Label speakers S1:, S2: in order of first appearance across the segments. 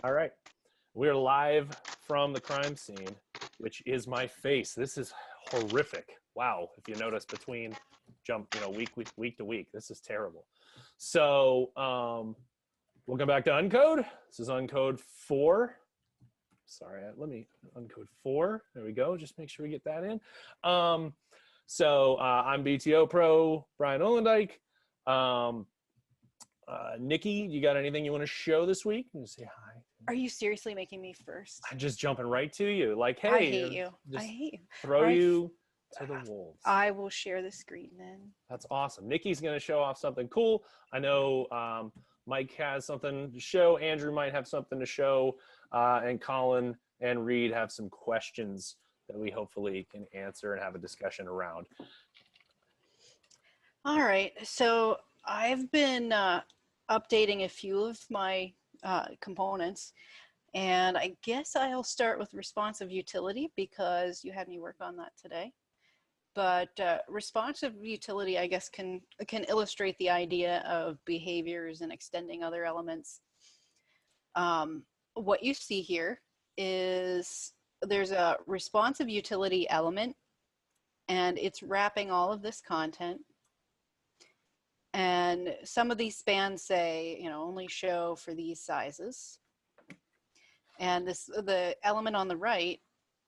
S1: All right. We're live from the crime scene, which is my face. This is horrific. Wow. If you notice between week to week, this is terrible. So, welcome back to Uncode. This is Uncode 4. Sorry, let me Uncode 4. There we go. Just make sure we get that in. I'm BTO Pro, Brian Olendijk. Nikki, you got anything you want to show this week? You say hi.
S2: Are you seriously making me first?
S1: I'm just jumping right to you. Like, hey,
S2: I hate you. I hate you.
S1: Throw you to the wolves.
S2: I will share the screen then.
S1: That's awesome. Nikki's going to show off something cool. I know Mike has something to show. Andrew might have something to show. And Colin and Reed have some questions that we hopefully can answer and have a discussion around.
S2: All right. So I've been updating a few of my components. And I guess I'll start with responsive utility because you had me work on that today. But responsive utility, I guess, can illustrate the idea of behaviors and extending other elements. What you see here is there's a responsive utility element, and it's wrapping all of this content. And some of these spans say, only show for these sizes. And the element on the right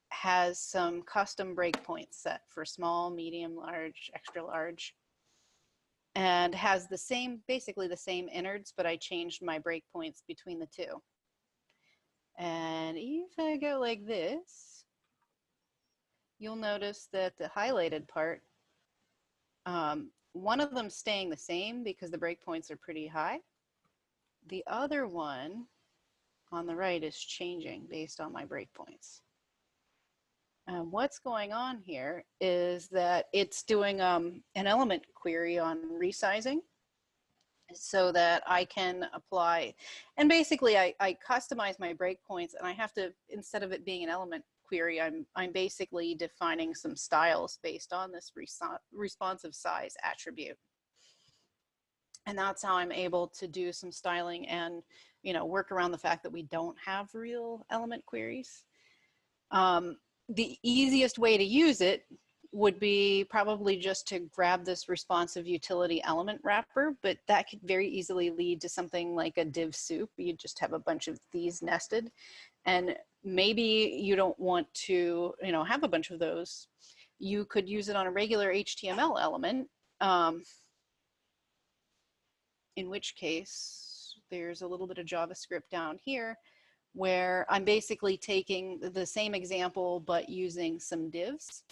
S2: has some custom breakpoints set for small, medium, large, extra large, and has the same, basically the same innards, but I changed my breakpoints between the two. And if I go like this, you'll notice that the highlighted part, one of them staying the same because the breakpoints are pretty high. The other one on the right is changing based on my breakpoints. What's going on here is that it's doing an element query on resizing so that I can apply, and basically I customize my breakpoints, and I have to, instead of it being an element query, I'm basically defining some styles based on this responsive size attribute. And that's how I'm able to do some styling and, work around the fact that we don't have real element queries. The easiest way to use it would be probably just to grab this responsive utility element wrapper, but that could very easily lead to something like a div soup. You just have a bunch of these nested, and maybe you don't want to, have a bunch of those. You could use it on a regular HTML element, in which case there's a little bit of JavaScript down here where I'm basically taking the same example but using some divs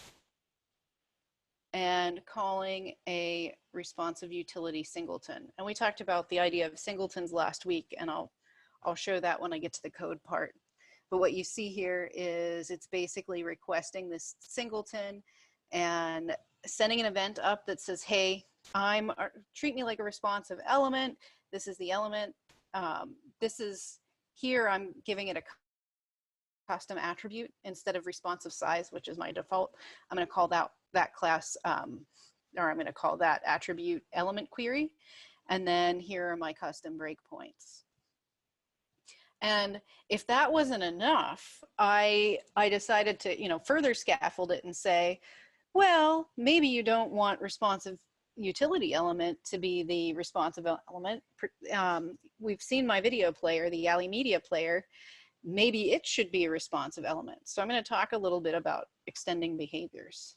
S2: and calling a responsive utility singleton. And we talked about the idea of singletons last week, and I'll show that when I get to the code part. But what you see here is it's basically requesting this singleton and sending an event up that says, hey, treat me like a responsive element. This is the element. This is here, I'm giving it a custom attribute instead of responsive size, which is my default. I'm going to call that class, or I'm going to call that attribute element query. And then here are my custom breakpoints. And if that wasn't enough, I decided to, further scaffold it and say, well, maybe you don't want responsive utility element to be the responsive element. We've seen my video player, the Yali Media player. Maybe it should be a responsive element. So I'm going to talk a little bit about extending behaviors.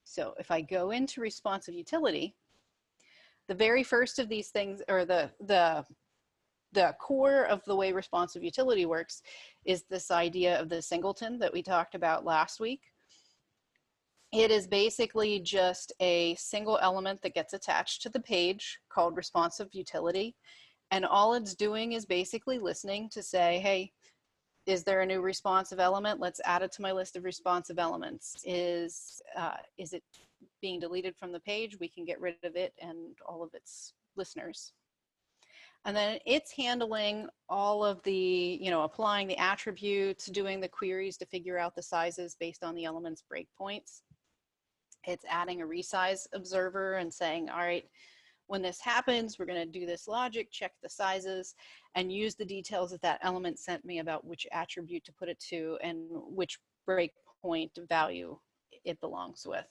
S2: So if I go into responsive utility, the very first of these things, or the core of the way responsive utility works, is this idea of the singleton that we talked about last week. It is basically just a single element that gets attached to the page called responsive utility. And all it's doing is basically listening to say, hey, is there a new responsive element? Let's add it to my list of responsive elements. Is it being deleted from the page? We can get rid of it and all of its listeners. And then it's handling all of the, applying the attributes, doing the queries to figure out the sizes based on the element's breakpoints. It's adding a resize observer and saying, all right, when this happens, we're going to do this logic, check the sizes, and use the details that that element sent me about which attribute to put it to and which breakpoint value it belongs with.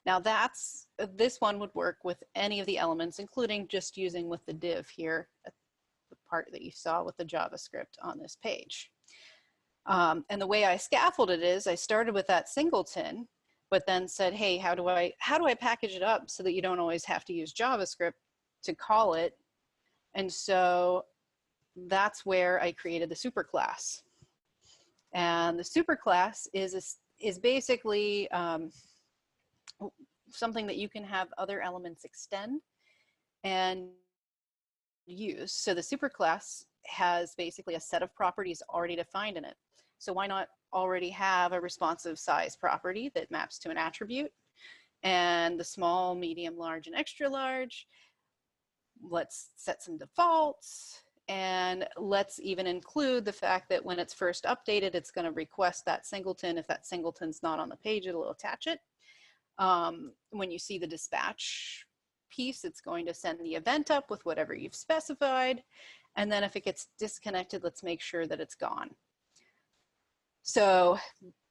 S2: Now this one would work with any of the elements, including just using with the div here, the part that you saw with the JavaScript on this page. And the way I scaffolded it is I started with that singleton, but then said, hey, how do I package it up so that you don't always have to use JavaScript to call it? And so that's where I created the superclass. And the superclass is basically something that you can have other elements extend and use. So the superclass has basically a set of properties already defined in it. So why not already have a responsive size property that maps to an attribute, and the small, medium, large, and extra large. Let's set some defaults, and let's even include the fact that when it's first updated, it's going to request that singleton. If that singleton's not on the page, it'll attach it. When you see the dispatch piece, it's going to send the event up with whatever you've specified. And then if it gets disconnected, let's make sure that it's gone. So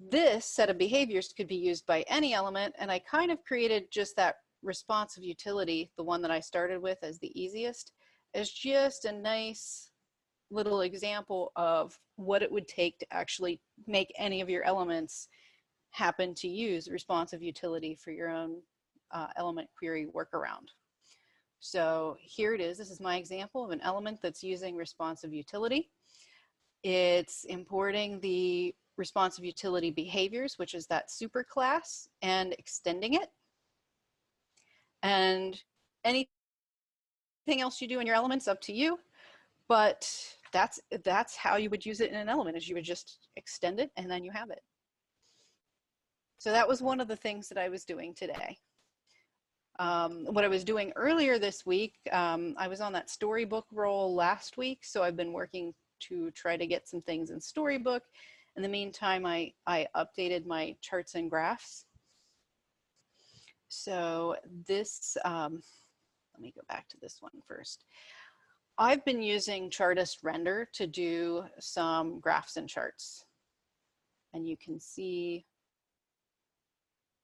S2: this set of behaviors could be used by any element, and I kind of created just that responsive utility, the one that I started with as the easiest, as just a nice little example of what it would take to actually make any of your elements happen to use responsive utility for your own element query workaround. So here it is. This is my example of an element that's using responsive utility. It's importing the responsive utility behaviors, which is that superclass, and extending it. And anything else you do in your elements, up to you. But that's how you would use it in an element, is you would just extend it and then you have it. So that was one of the things that I was doing today. What I was doing earlier this week, I was on that Storybook roll last week, so I've been working to try to get some things in Storybook. In the meantime, I updated my charts and graphs. So this, let me go back to this one first. I've been using Chartist Render to do some graphs and charts. And you can see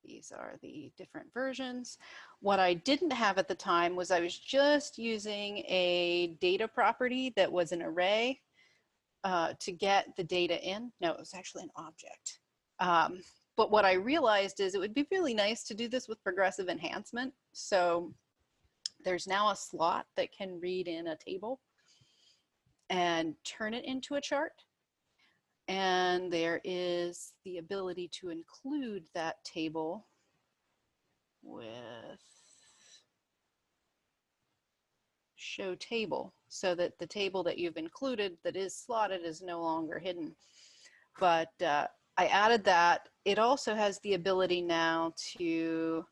S2: these are the different versions. What I didn't have at the time was I was just using a data property that was an array to get the data in. No, it was actually an object. But what I realized is it would be really nice to do this with progressive enhancement. So there's now a slot that can read in a table and turn it into a chart. And there is the ability to include that table with show table, so that the table that you've included that is slotted is no longer hidden. But I added that. It also has the ability now to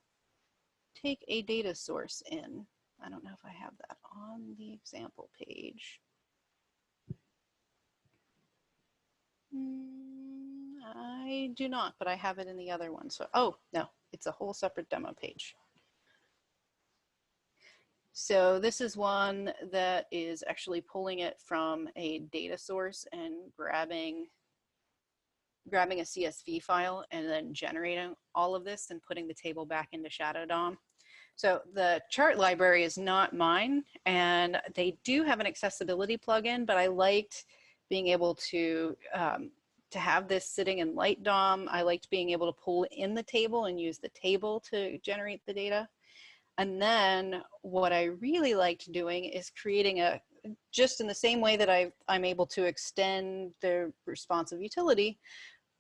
S2: take a data source in. I don't know if I have that on the example page. I do not, but I have it in the other one. So, oh, no, it's a whole separate demo page. So this is one that is actually pulling it from a data source and grabbing a CSV file and then generating all of this and putting the table back into Shadow DOM. So the chart library is not mine, and they do have an accessibility plugin, but I liked being able to have this sitting in Light DOM. I liked being able to pull in the table and use the table to generate the data. And then what I really liked doing is creating just in the same way that I'm able to extend the responsive utility,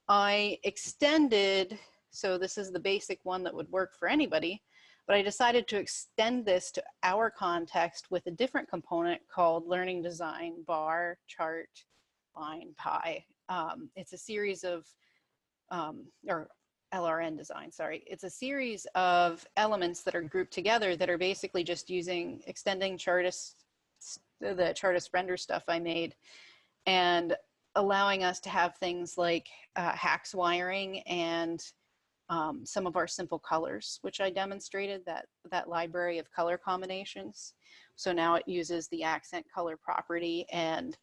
S2: I extended, so this is the basic one that would work for anybody, but I decided to extend this to our context with a different component called learning design bar chart line pie. It's a series of, or LRN design, sorry. It's a series of elements that are grouped together that are basically just extending the Chartist render stuff I made, and allowing us to have things like HAX wiring and some of our simple colors, which I demonstrated, that library of color combinations. So now it uses the accent color property, and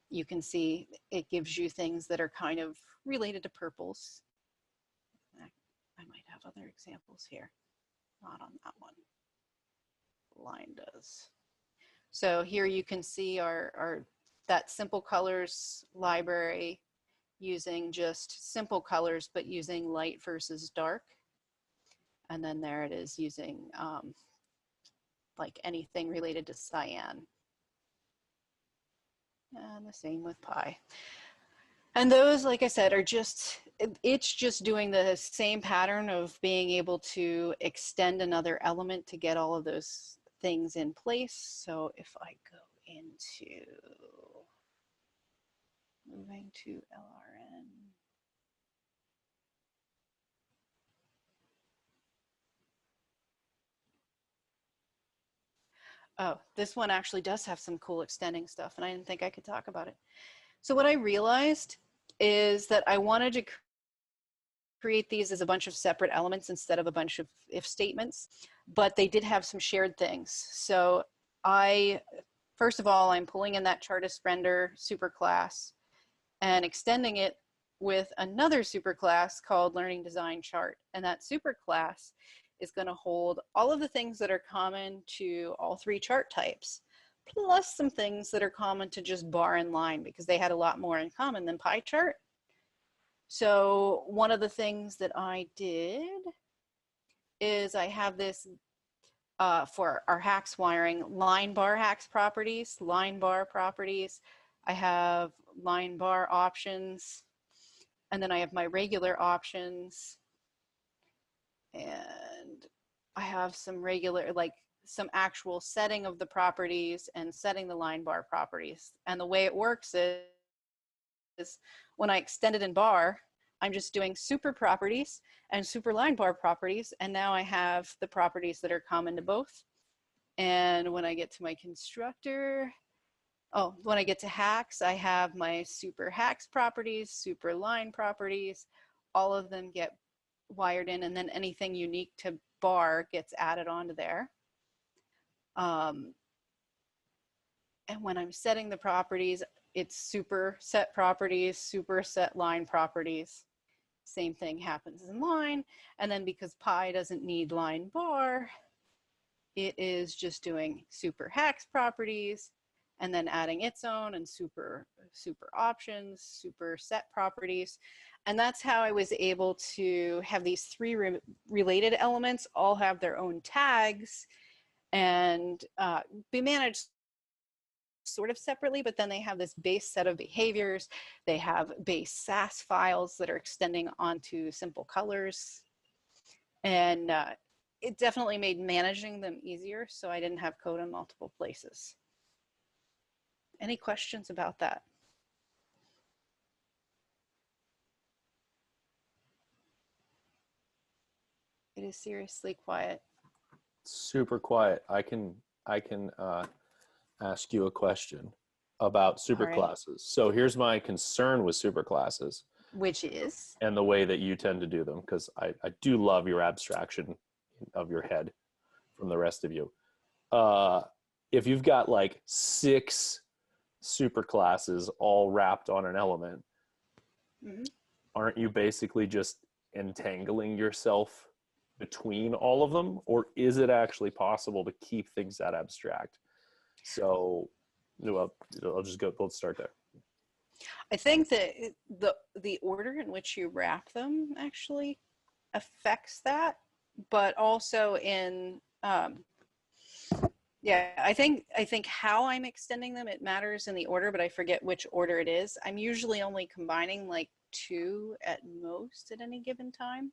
S2: you can see it gives you things that are kind of related to purples. I might have other examples here, not on that one. Line does. So here you can see that simple colors library using just simple colors, but using light versus dark. And then there it is using like anything related to cyan. And the same with pi. And those, like I said, are just, it's just doing the same pattern of being able to extend another element to get all of those things in place. So if I go into moving to LRN. Oh, this one actually does have some cool extending stuff, and I didn't think I could talk about it. So what I realized is that I wanted to create these as a bunch of separate elements instead of a bunch of if statements, but they did have some shared things. So first of all, I'm pulling in that chartist render superclass and extending it with another superclass called learning design chart. And that superclass is going to hold all of the things that are common to all three chart types, plus some things that are common to just bar and line, because they had a lot more in common than pie chart. So one of the things that I did is I have this for our HAX wiring, line bar HAX properties, line bar properties. I have line bar options, and then I have my regular options. And I have some regular, like some actual setting of the properties and setting the line bar properties. And the way it works is when I extend it in bar, I'm just doing super properties and super line bar properties. And now I have the properties that are common to both. And when I get to my constructor, when I get to HAX, I have my super HAX properties, super line properties, all of them get wired in, and then anything unique to bar gets added onto there. And when I'm setting the properties, it's super set properties, super set line properties. Same thing happens in line. And then because pi doesn't need line bar, it is just doing super HAX properties and then adding its own and super options, super set properties. And that's how I was able to have these three related elements all have their own tags and be managed sort of separately, but then they have this base set of behaviors. They have base SAS files that are extending onto simple colors. And it definitely made managing them easier, so I didn't have code in multiple places. Any questions about that? It is seriously quiet.
S1: Super quiet. I can ask you a question about superclasses. So here's my concern with superclasses.
S2: Which is?
S1: And the way that you tend to do them, because I do love your abstraction of your head from the rest of you. If you've got like 6 superclasses all wrapped on an element, aren't you basically just entangling yourself between all of them? Or is it actually possible to keep things that abstract? So, well, I'll just go, let's start there.
S2: I think that the order in which you wrap them actually affects that, but also in, yeah, I think how I'm extending them, it matters in the order, but I forget which order it is. I'm usually only combining like 2 at most at any given time.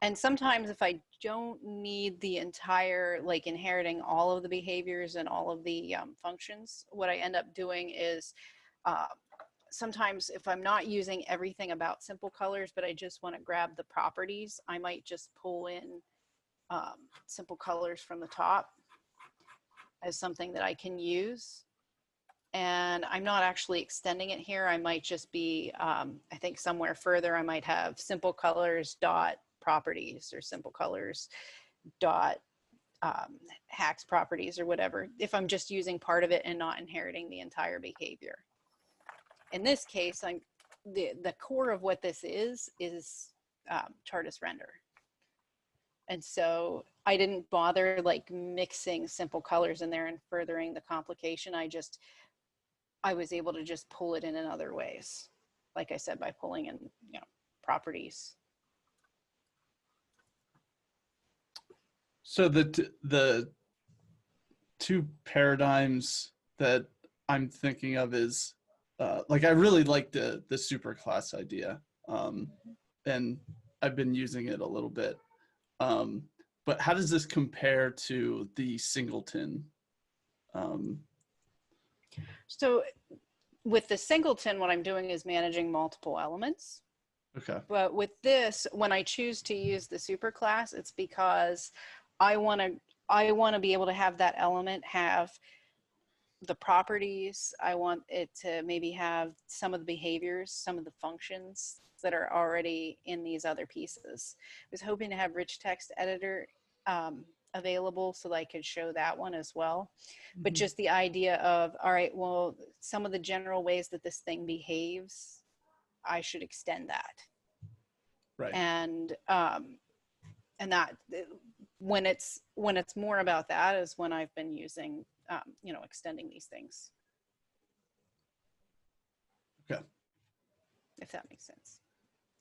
S2: And sometimes if I don't need the entire, like inheriting all of the behaviors and all of the functions, what I end up doing is sometimes if I'm not using everything about simple colors, but I just want to grab the properties, I might just pull in simple colors from the top as something that I can use. and I'm not actually extending it here. I might just be, I think somewhere further, I might have simple colors dot properties or simple colors dot HAX properties or whatever, if I'm just using part of it and not inheriting the entire behavior. In this case, the core of what this is Chartist render. And so I didn't bother like mixing simple colors in there and furthering the complication. I was able to just pull it in other ways. Like I said, by pulling in, properties.
S3: So the two paradigms that I'm thinking of is like I really like the superclass idea, and I've been using it a little bit. But how does this compare to the singleton?
S2: So with the singleton, what I'm doing is managing multiple elements.
S3: Okay.
S2: But with this, when I choose to use the superclass, it's because I want to be able to have that element have the properties. I want it to maybe have some of the behaviors, some of the functions that are already in these other pieces. I was hoping to have rich text editor available so that I could show that one as well. But just the idea of, all right, well, some of the general ways that this thing behaves, I should extend that.
S3: Right.
S2: And that when it's more about that is when I've been using, extending these things.
S3: Okay.
S2: If that makes sense.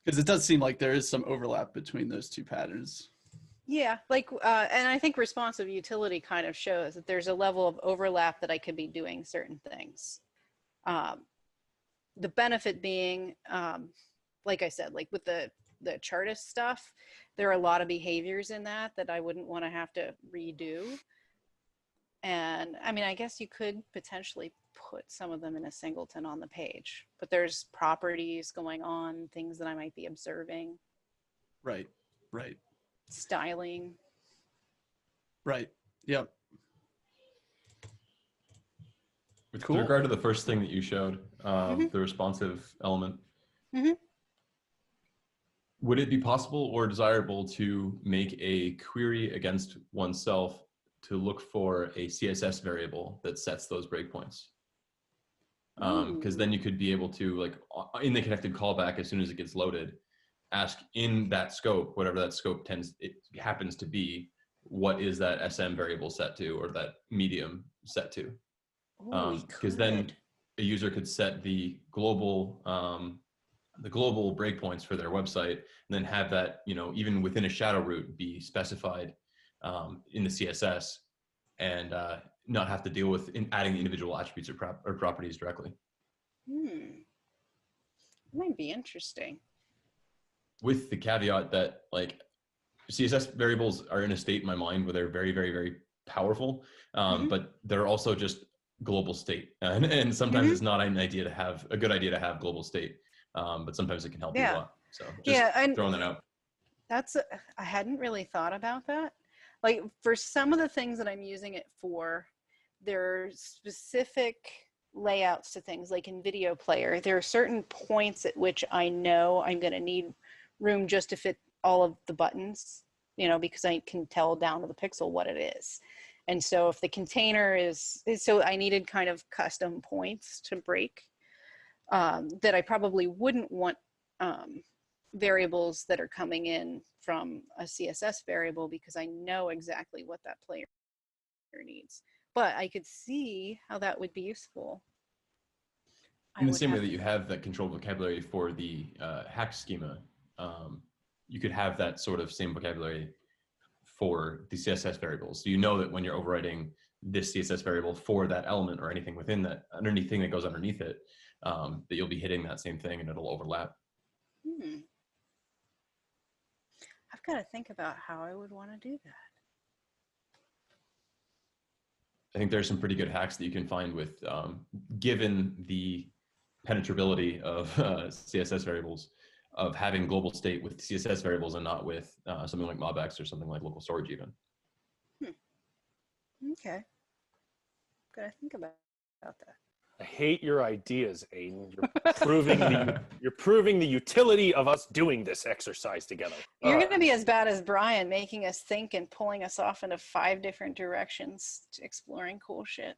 S3: Because it does seem like there is some overlap between those two patterns.
S2: Yeah, like, and I think responsive utility kind of shows that there's a level of overlap that I could be doing certain things. The benefit being, like I said, like with the Chartist stuff, there are a lot of behaviors in that I wouldn't want to have to redo. And I mean, I guess you could potentially put some of them in a singleton on the page, but there's properties going on, things that I might be observing.
S3: Right, right.
S2: Styling.
S3: Right, yep.
S4: With
S3: Cool.
S4: regard to the first thing that you showed, the responsive element, would it be possible or desirable to make a query against oneself to look for a CSS variable that sets those breakpoints? Because then you could be able to, like, in the connected callback, as soon as it gets loaded, ask in that scope, whatever that scope happens to be, what is that SM variable set to, or that medium set to? Because then a user could set the global breakpoints for their website, and then have that, even within a shadow root, be specified in the CSS, and not have to deal with adding the individual attributes or properties directly.
S2: Might be interesting.
S4: With the caveat that, like, CSS variables are in a state in my mind where they're very, very, very powerful, but they're also just global state, and sometimes it's not a good idea to have global state, but sometimes it can help you a lot. So just throwing that out.
S2: I hadn't really thought about that. Like, for some of the things that I'm using it for, there are specific layouts to things. Like in Video Player, there are certain points at which I know I'm going to need room just to fit all of the buttons, because I can tell down to the pixel what it is. And so if the container so I needed kind of custom points to break, that I probably wouldn't want variables that are coming in from a CSS variable, because I know exactly what that player needs. But I could see how that would be useful.
S4: In the same way that you have that control vocabulary for the HAX schema, you could have that sort of same vocabulary for the CSS variables. So you know that when you're overwriting this CSS variable for that element or anything within that, thing that goes underneath it, that you'll be hitting that same thing and it'll overlap.
S2: I've got to think about how I would want to do that.
S4: I think there's some pretty good hacks that you can find with, given the penetrability of CSS variables, of having global state with CSS variables and not with something like MobX or something like local storage even.
S2: Okay. Gotta think about that.
S1: I hate your ideas, Aiden. You're proving the utility of us doing this exercise together.
S2: You're going to be as bad as Brian, making us think and pulling us off into 5 different directions, exploring cool shit.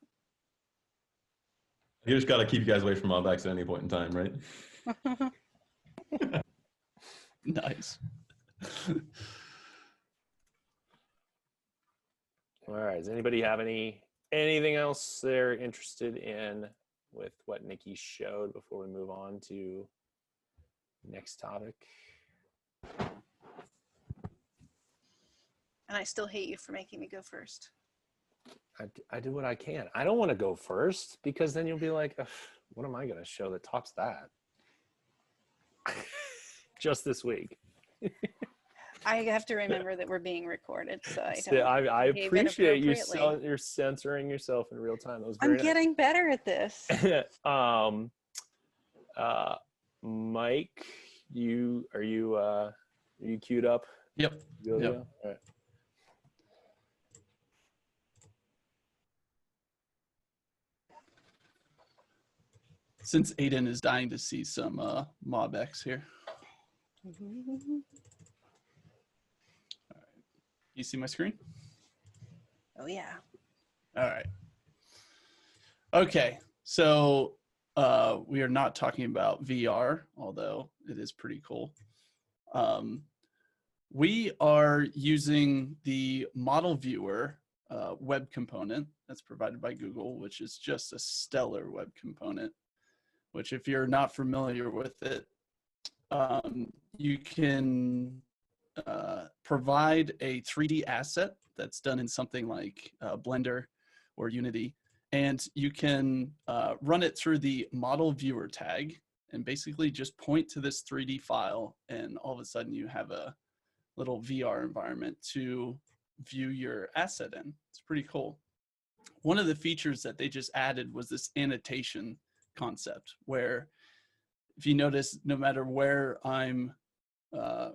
S4: You just got to keep you guys away from MobX at any point in time, right?
S3: Nice.
S1: All right. Does anybody have anything else they're interested in with what Nikki showed before we move on to next topic?
S2: And I still hate you for making me go first.
S1: I do what I can. I don't want to go first because then you'll be like, what am I going to show that tops that? Just this week.
S2: I have to remember that we're being recorded, so
S1: I appreciate you're censoring yourself in real time. That was very
S2: I'm getting better at this.
S1: Mike, are you queued up?
S3: Yep.
S1: All
S3: Yep.
S1: right.
S3: Since Aiden is dying to see some MobX here. You see my screen?
S2: Oh, yeah.
S3: All right. Okay, so we are not talking about VR, although it is pretty cool. We are using the model viewer web component that's provided by Google, which is just a stellar web component, which if you're not familiar with it, you can provide a 3D asset that's done in something like Blender or Unity, and you can run it through the model viewer tag and basically just point to this 3D file, and all of a sudden you have a little VR environment to view your asset in. It's pretty cool. One of the features that they just added was this annotation concept, where if you notice, no matter where I'm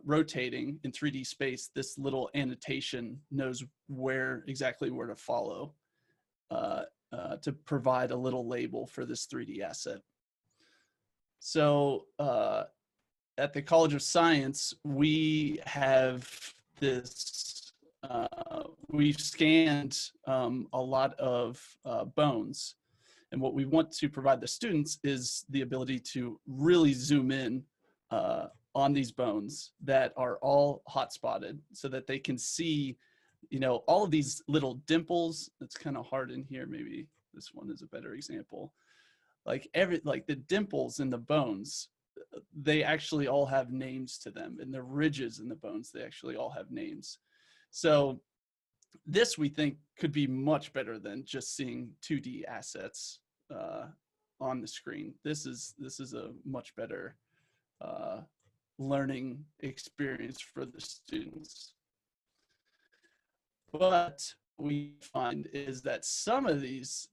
S3: rotating in 3D space, this little annotation knows exactly where to follow to provide a little label for this 3D asset. So at the College of Science, we have this, we've scanned a lot of bones. And what we want to provide the students is the ability to really zoom in on these bones that are all hot spotted so that they can see, all of these little dimples. It's kind of hard in here. Maybe this one is a better example. Like the dimples in the bones, they actually all have names to them, and the ridges in the bones, they actually all have names. So this, we think, could be much better than just seeing 2D assets on the screen. This is a much better learning experience for the students. But we find is that some of these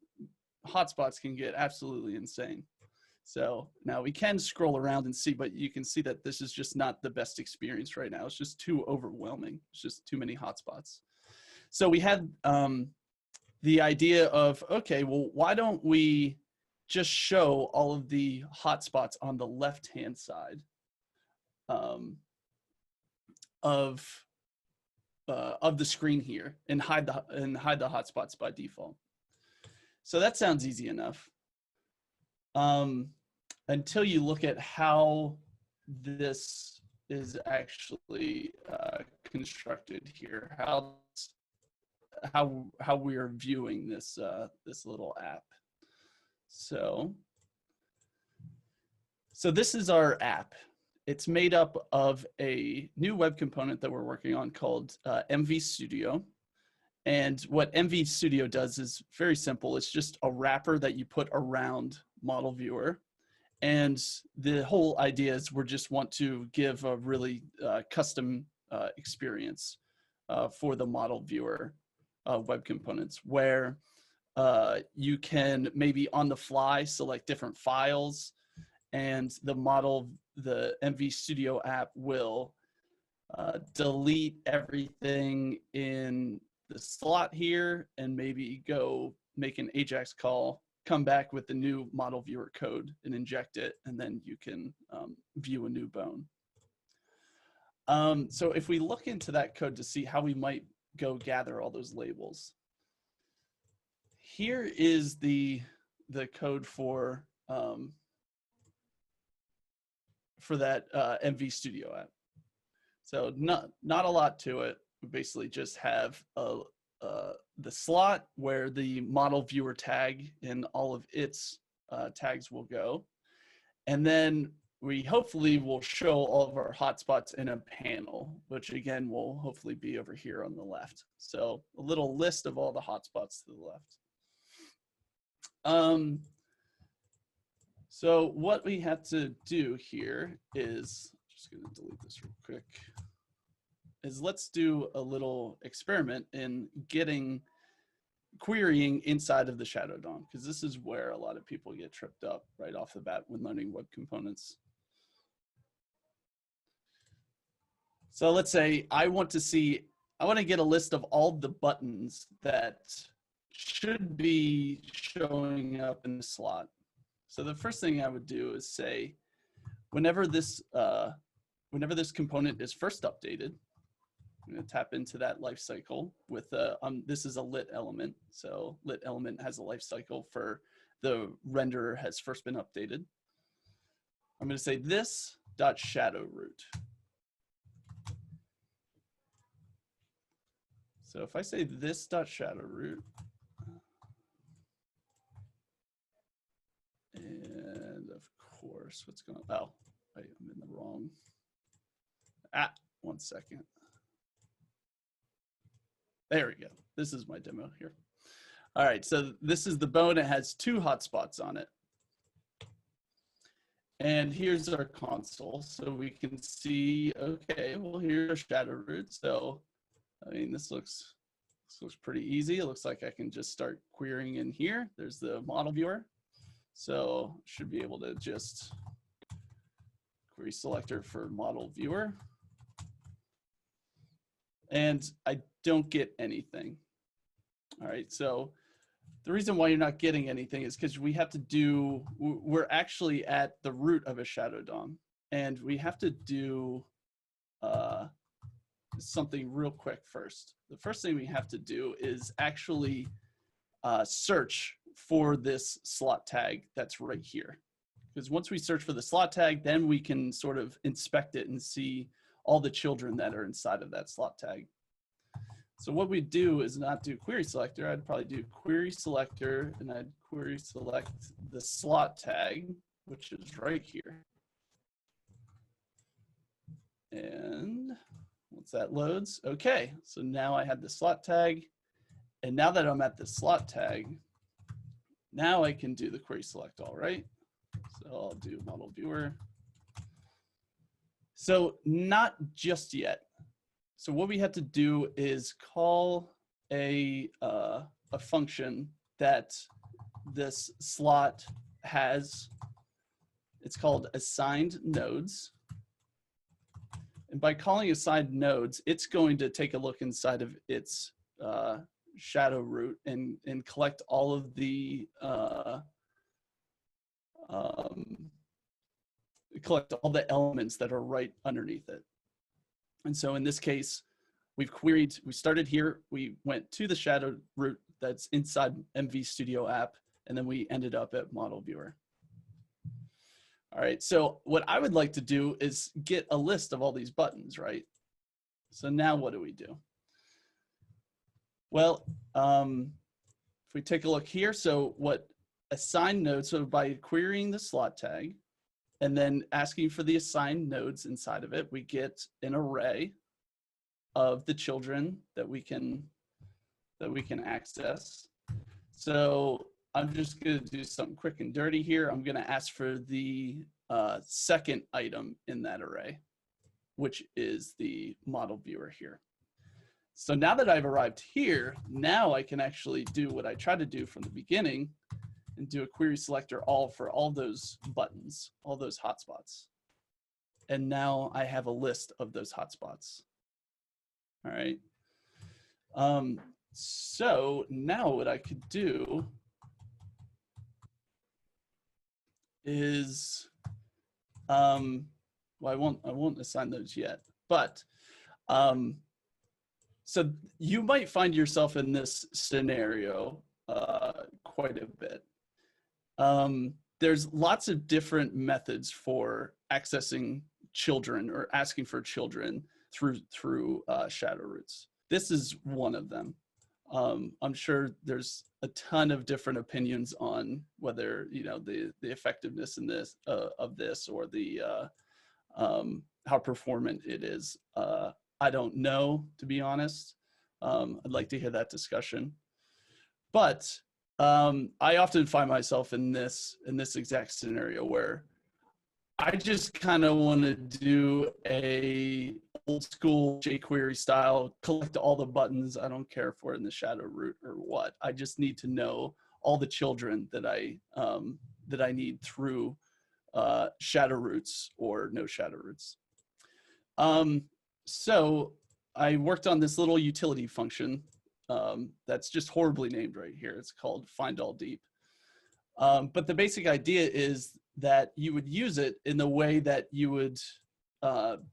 S3: hotspots can get absolutely insane. So now we can scroll around and see, but you can see that this is just not the best experience right now. It's just too overwhelming. It's just too many hotspots. So we had the idea of, okay, well, why don't we just show all of the hotspots on the left-hand side of the screen here, and hide the hotspots by default. So that sounds easy enough. Until you look at how this is actually constructed here, how we are viewing this this little app. So this is our app. It's made up of a new web component that we're working on called MV Studio. And what MV Studio does is very simple. It's just a wrapper that you put around Model Viewer. And the whole idea is we just want to give a really custom experience for the Model Viewer web components, where you can maybe on the fly select different files, and the MV Studio app will delete everything in the slot here and maybe go make an AJAX call come back with the new model viewer code and inject it, and then you can view a new bone. So if we look into that code to see how we might go gather all those labels, here is the code for that MV Studio app. So not a lot to it. We basically just have the slot where the model viewer tag and all of its tags will go. And then we hopefully will show all of our hotspots in a panel, which again will hopefully be over here on the left. So a little list of all the hotspots to the left. So what we have to do here is, just gonna delete this real quick, is let's do a little experiment in querying inside of the Shadow DOM, because this is where a lot of people get tripped up right off the bat when learning web components. So let's say I want to get a list of all the buttons that should be showing up in the slot. So the first thing I would do is say, whenever this component is first updated, I'm going to tap into that life cycle with this is a lit element. So lit element has a life cycle for the renderer has first been updated. I'm going to say this dot shadow root. So if I say this dot shadow root, and of course, what's going on? Oh, wait, I'm in the wrong. 1 second. There we go. This is my demo here. All right, so this is the bone. It has 2 hotspots on it. And here's our console. So we can see, okay, well, here's our shadow root. So, I mean, this looks pretty easy. It looks like I can just start querying in here. There's the model viewer. So should be able to just query selector for model viewer. And I don't get anything. All right, so the reason why you're not getting anything is because we're actually at the root of a shadow DOM, and we have to do something real quick first. The first thing we have to do is actually search for this slot tag that's right here. Because once we search for the slot tag, then we can sort of inspect it and see all the children that are inside of that slot tag. So what we do is not do query selector. I'd probably do query selector, and I'd query select the slot tag, which is right here. And once that loads, okay, so now I have the slot tag. And now that I'm at the slot tag, now I can do the query select all, right? So I'll do model viewer. So not just yet. So what we have to do is call a function that this slot has. It's called assigned nodes. And by calling assigned nodes, it's going to take a look inside of its shadow root and collect all of the elements that are right underneath it. And so in this case, we started here, we went to the shadow root that's inside MV Studio app, and then we ended up at model viewer. All right, so what I would like to do is get a list of all these buttons, right? So now what do we do? Well, if we take a look here, so what assigned nodes, so by querying the slot tag and then asking for the assigned nodes inside of it, we get an array of the children that we can access. So I'm just going to do something quick and dirty here. I'm going to ask for the second item in that array, which is the model viewer here. So now that I've arrived here, now I can actually do what I tried to do from the beginning and do a query selector all for all those buttons, all those hotspots. And now I have a list of those hotspots. All right. So now what I could do is, well, I won't assign those yet, but so you might find yourself in this scenario quite a bit. There's lots of different methods for accessing children or asking for children through shadow roots. This is one of them. I'm sure there's a ton of different opinions on whether, you know, the effectiveness in this of this, or the how performant it is. I don't know, to be honest. I'd like to hear that discussion. But I often find myself in this exact scenario where I just kind of want to do a old school jQuery style, collect all the buttons. I don't care if we're in the shadow root or what. I just need to know all the children that I need through shadow roots or no shadow roots. So I worked on this little utility function that's just horribly named right here. It's called find all deep. But the basic idea is that you would use it in the way that you would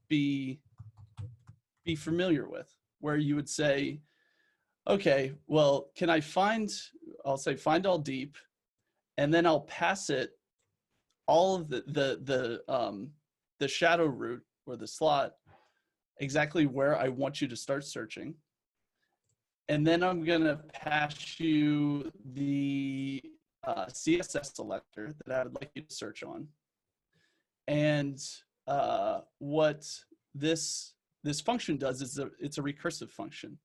S3: be familiar with, where you would say, okay, well, can I I'll say find all deep, and then I'll pass it all of the shadow root or the slot exactly where I want you to start searching. And then I'm gonna pass you the CSS selector that I would like you to search on. And what this function does is it's a recursive function.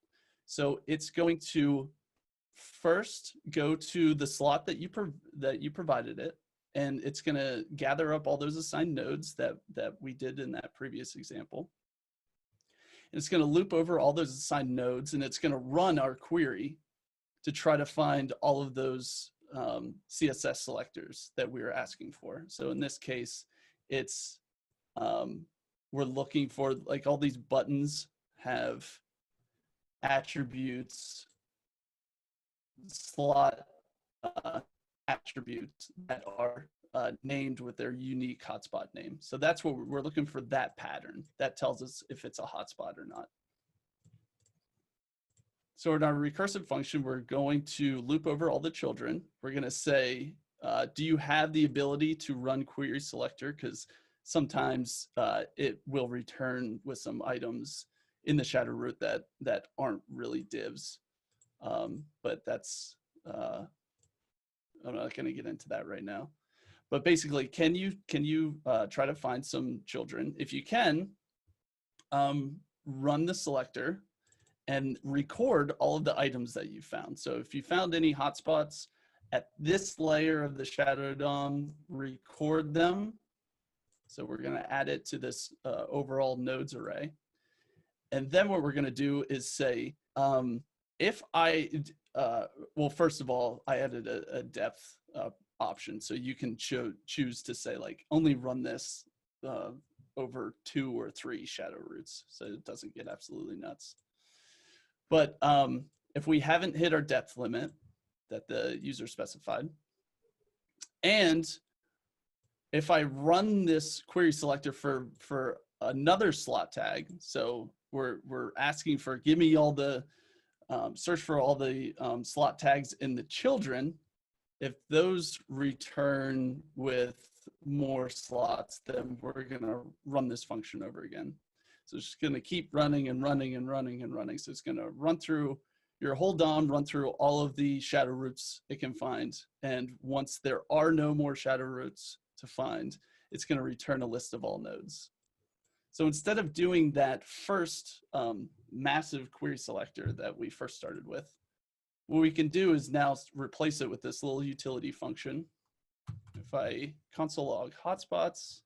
S3: So it's going to first go to the slot that you provided it, and it's going to gather up all those assigned nodes that we did in that previous example. And it's going to loop over all those assigned nodes, and it's going to run our query to try to find all of those CSS selectors that we were asking for. So in this case, it's we're looking for, like, all these buttons have attributes, slot attributes that are named with their unique hotspot name. So that's what we're looking for, that pattern that tells us if it's a hotspot or not. So in our recursive function, we're going to loop over all the children. We're going to say, do you have the ability to run query selector? Because sometimes it will return with some items in the shadow root that aren't really divs. But that's, I'm not going to get into that right now. But basically, can you try to find some children? If you can, run the selector and record all of the items that you found. So if you found any hotspots at this layer of the shadow DOM, record them. So we're going to add it to this overall nodes array. And then what we're going to do is say, if I, well, first of all, I added a depth option. So you can choose to say, like, only run this over 2 or 3 shadow roots, so it doesn't get absolutely nuts. But if we haven't hit our depth limit that the user specified, and if I run this query selector for another slot tag, so we're asking for, give me all the, search for all the slot tags in the children. If those return with more slots, then we're gonna run this function over again. So it's just gonna keep running and running and running and running. So it's gonna run through your whole DOM, run through all of the shadow roots it can find. And once there are no more shadow roots to find, it's gonna return a list of all nodes. So instead of doing that first massive query selector that we first started with, what we can do is now replace it with this little utility function. If I console log hotspots,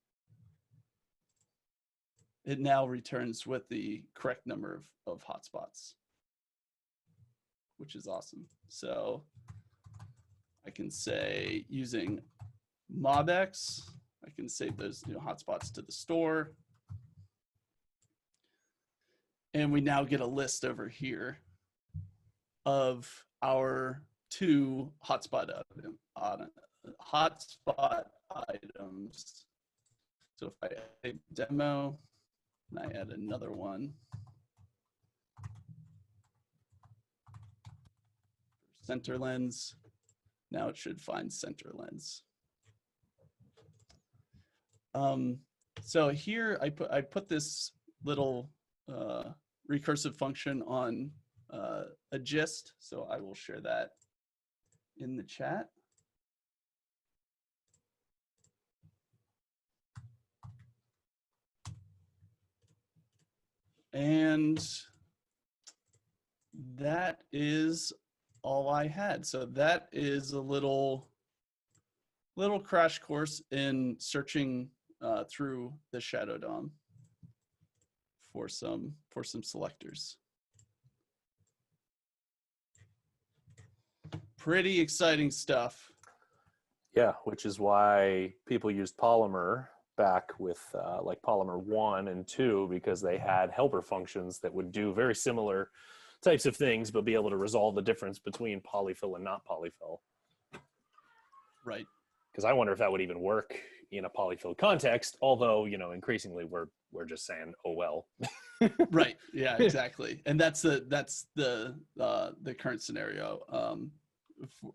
S3: it now returns with the correct number of hotspots, which is awesome. So I can say, using mobx, I can save those hotspots to the store. And we now get a list over here of our 2 hotspot items. So if I add demo and I add another one, center lens, now it should find center lens. So here I put this little recursive function on a gist, so I will share that in the chat. And that is all I had. So that is a little crash course in searching through the Shadow DOM for some selectors. Pretty exciting stuff.
S1: Yeah, which is why people used Polymer back with like Polymer 1 and 2, because they had helper functions that would do very similar types of things, but be able to resolve the difference between polyfill and not polyfill.
S3: Right.
S1: Because I wonder if that would even work in a polyfill context, although, you know, increasingly we're just saying, oh, well.
S3: Right. Yeah, exactly. And that's the current scenario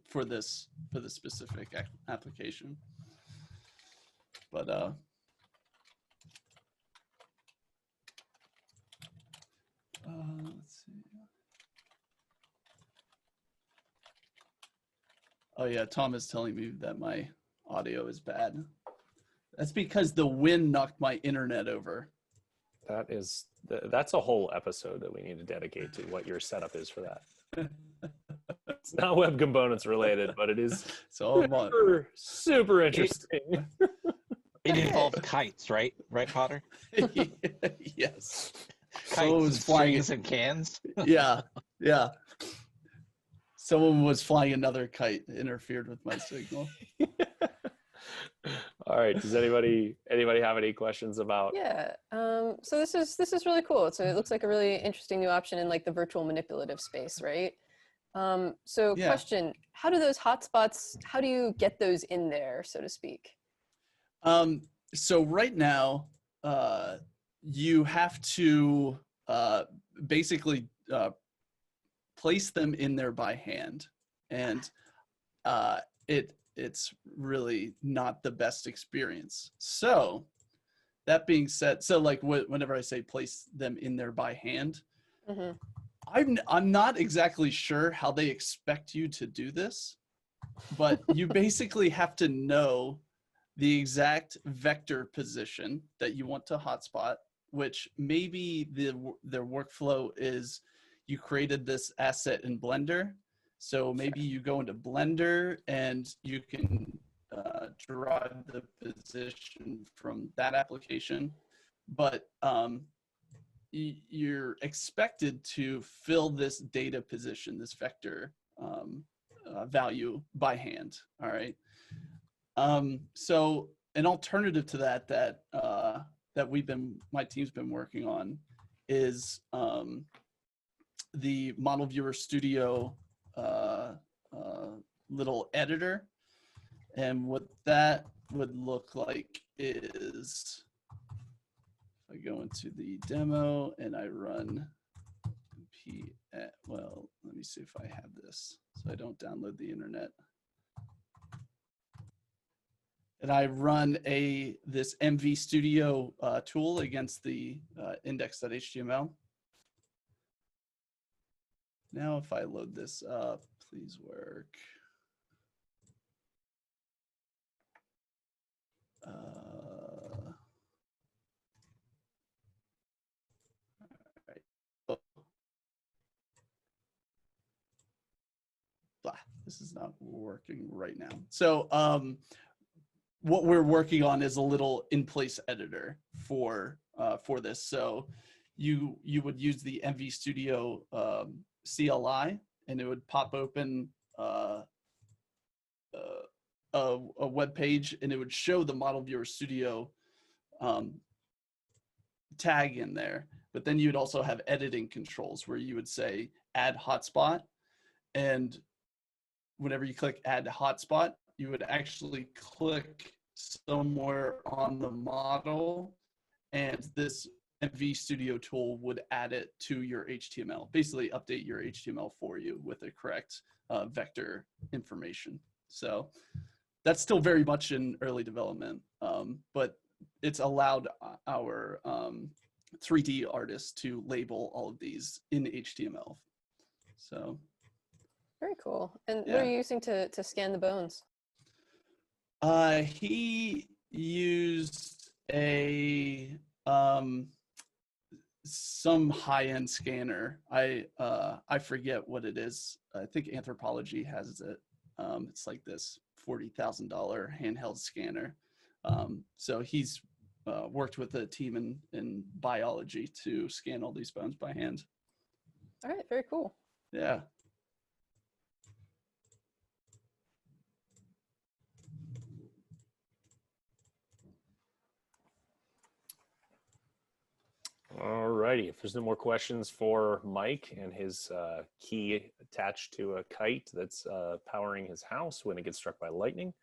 S3: for this specific application. But let's see. Oh yeah, Tom is telling me that my audio is bad. That's because the wind knocked my internet over.
S1: That's a whole episode that we need to dedicate to what your setup is for that. It's not web components related, but it is super interesting.
S5: It involved kites, right? Right, Potter?
S3: Yes.
S5: Kites and strings and cans.
S3: Yeah, yeah. Someone was flying another kite, interfered with my signal.
S1: All right. Does anybody have any questions about?
S6: Yeah. So this is really cool. So it looks like a really interesting new option in like the virtual manipulative space, right? So
S3: Yeah.
S6: question: how do those hotspots? How do you get those in there, so to speak?
S3: So right now, you have to basically place them in there by hand, and it's really not the best experience. So that being said, so like whenever I say place them in there by hand,
S6: Mm-hmm.
S3: I'm not exactly sure how they expect you to do this, but you basically have to know the exact vector position that you want to hotspot, which maybe their workflow is you created this asset in Blender. So maybe you go into Blender and you can derive the position from that application. But you're expected to fill this data position, this vector value by hand, all right? So an alternative to that my team's been working on is the Model Viewer Studio little editor. And what that would look like is, if I go into the demo and I run well, let me see if I have this so I don't download the internet. And I run this MV Studio tool against the index.html. Now, if I load this up, please work. All right. Oh. Blah, this is not working right now. So what we're working on is a little in-place editor for this. So you would use the MV Studio CLI, and it would pop open a web page, and it would show the Model Viewer Studio tag in there. But then you'd also have editing controls where you would say add hotspot, and whenever you click add hotspot, you would actually click somewhere on the model, and this MV Studio tool would add it to your HTML, basically update your HTML for you with the correct vector information. So that's still very much in early development, but it's allowed our 3D artists to label all of these in HTML. So
S6: Very cool. And
S3: Yeah.
S6: what are you using to scan the bones?
S3: he used a some high-end scanner. I forget what it is. I think Anthropology has it. It's like this $40,000 handheld scanner. So he's worked with a team in biology to scan all these bones by hand.
S6: All right, very cool.
S3: Yeah.
S1: All righty. If there's no more questions for Mike and his key attached to a kite that's powering his house when it gets struck by lightning.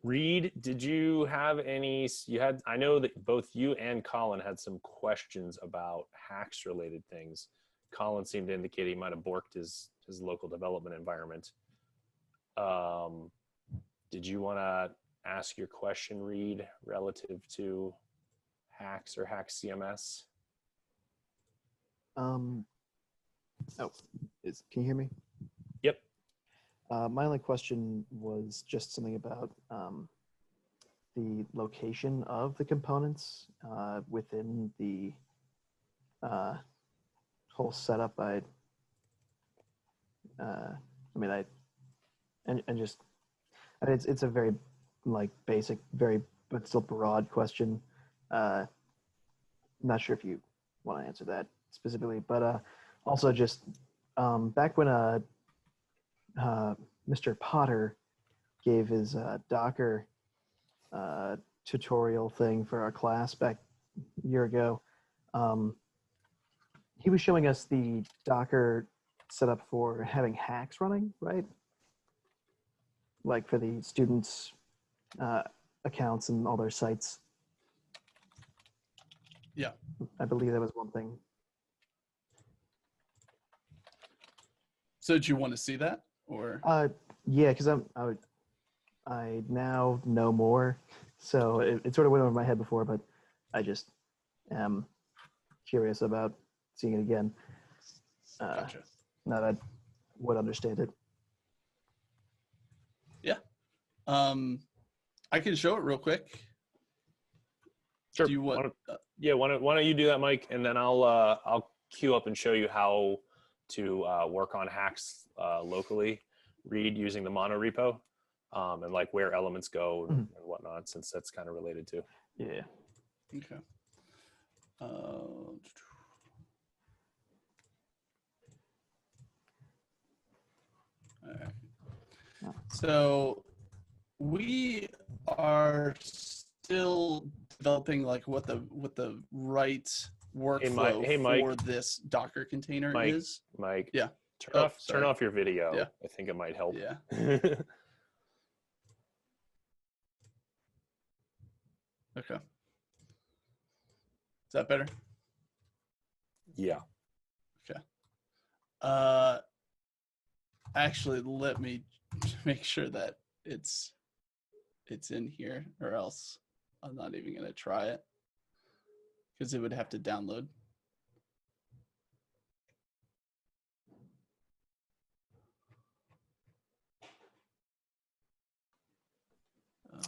S1: Reed, did you have any, I know that both you and Colin had some questions about HAX related things. Colin seemed to indicate he might have borked his local development environment. Did you want to ask your question, Reed, relative to HAX or HAX CMS?
S7: Can you hear me?
S1: Yep.
S7: My only question was just something about the location of the components within the whole setup. It's a very basic, but still broad question. I'm not sure if you want to answer that specifically, but also just back when Mr. Potter gave his Docker tutorial thing for our class back a year ago, he was showing us the Docker setup for having HAX running, right? Like for the students' accounts and all their sites.
S3: Yeah.
S7: I believe that was one thing.
S3: So do you want to see that, or?
S7: Yeah, because I now know more, so it sort of went over my head before, but I just am curious about seeing it again.
S3: Gotcha.
S7: Now that I would understand it.
S3: Yeah. I can show it real quick.
S1: Sure.
S3: Do you want?
S1: Why don't you do that, Mike, and then I'll queue up and show you how to work on HAX locally. Read using the mono repo, and like where elements go and whatnot, since that's kind of related to.
S7: Yeah.
S3: Okay. All right. So we are still developing like what the right workflow
S1: Mike.
S3: for this Docker container is.
S1: Mike.
S3: Yeah.
S1: Turn off your video.
S3: Yeah.
S1: I think it might help.
S3: Yeah. Okay. Is that better?
S1: Yeah.
S3: Okay. Actually, let me make sure that it's in here, or else I'm not even gonna try it because it would have to download.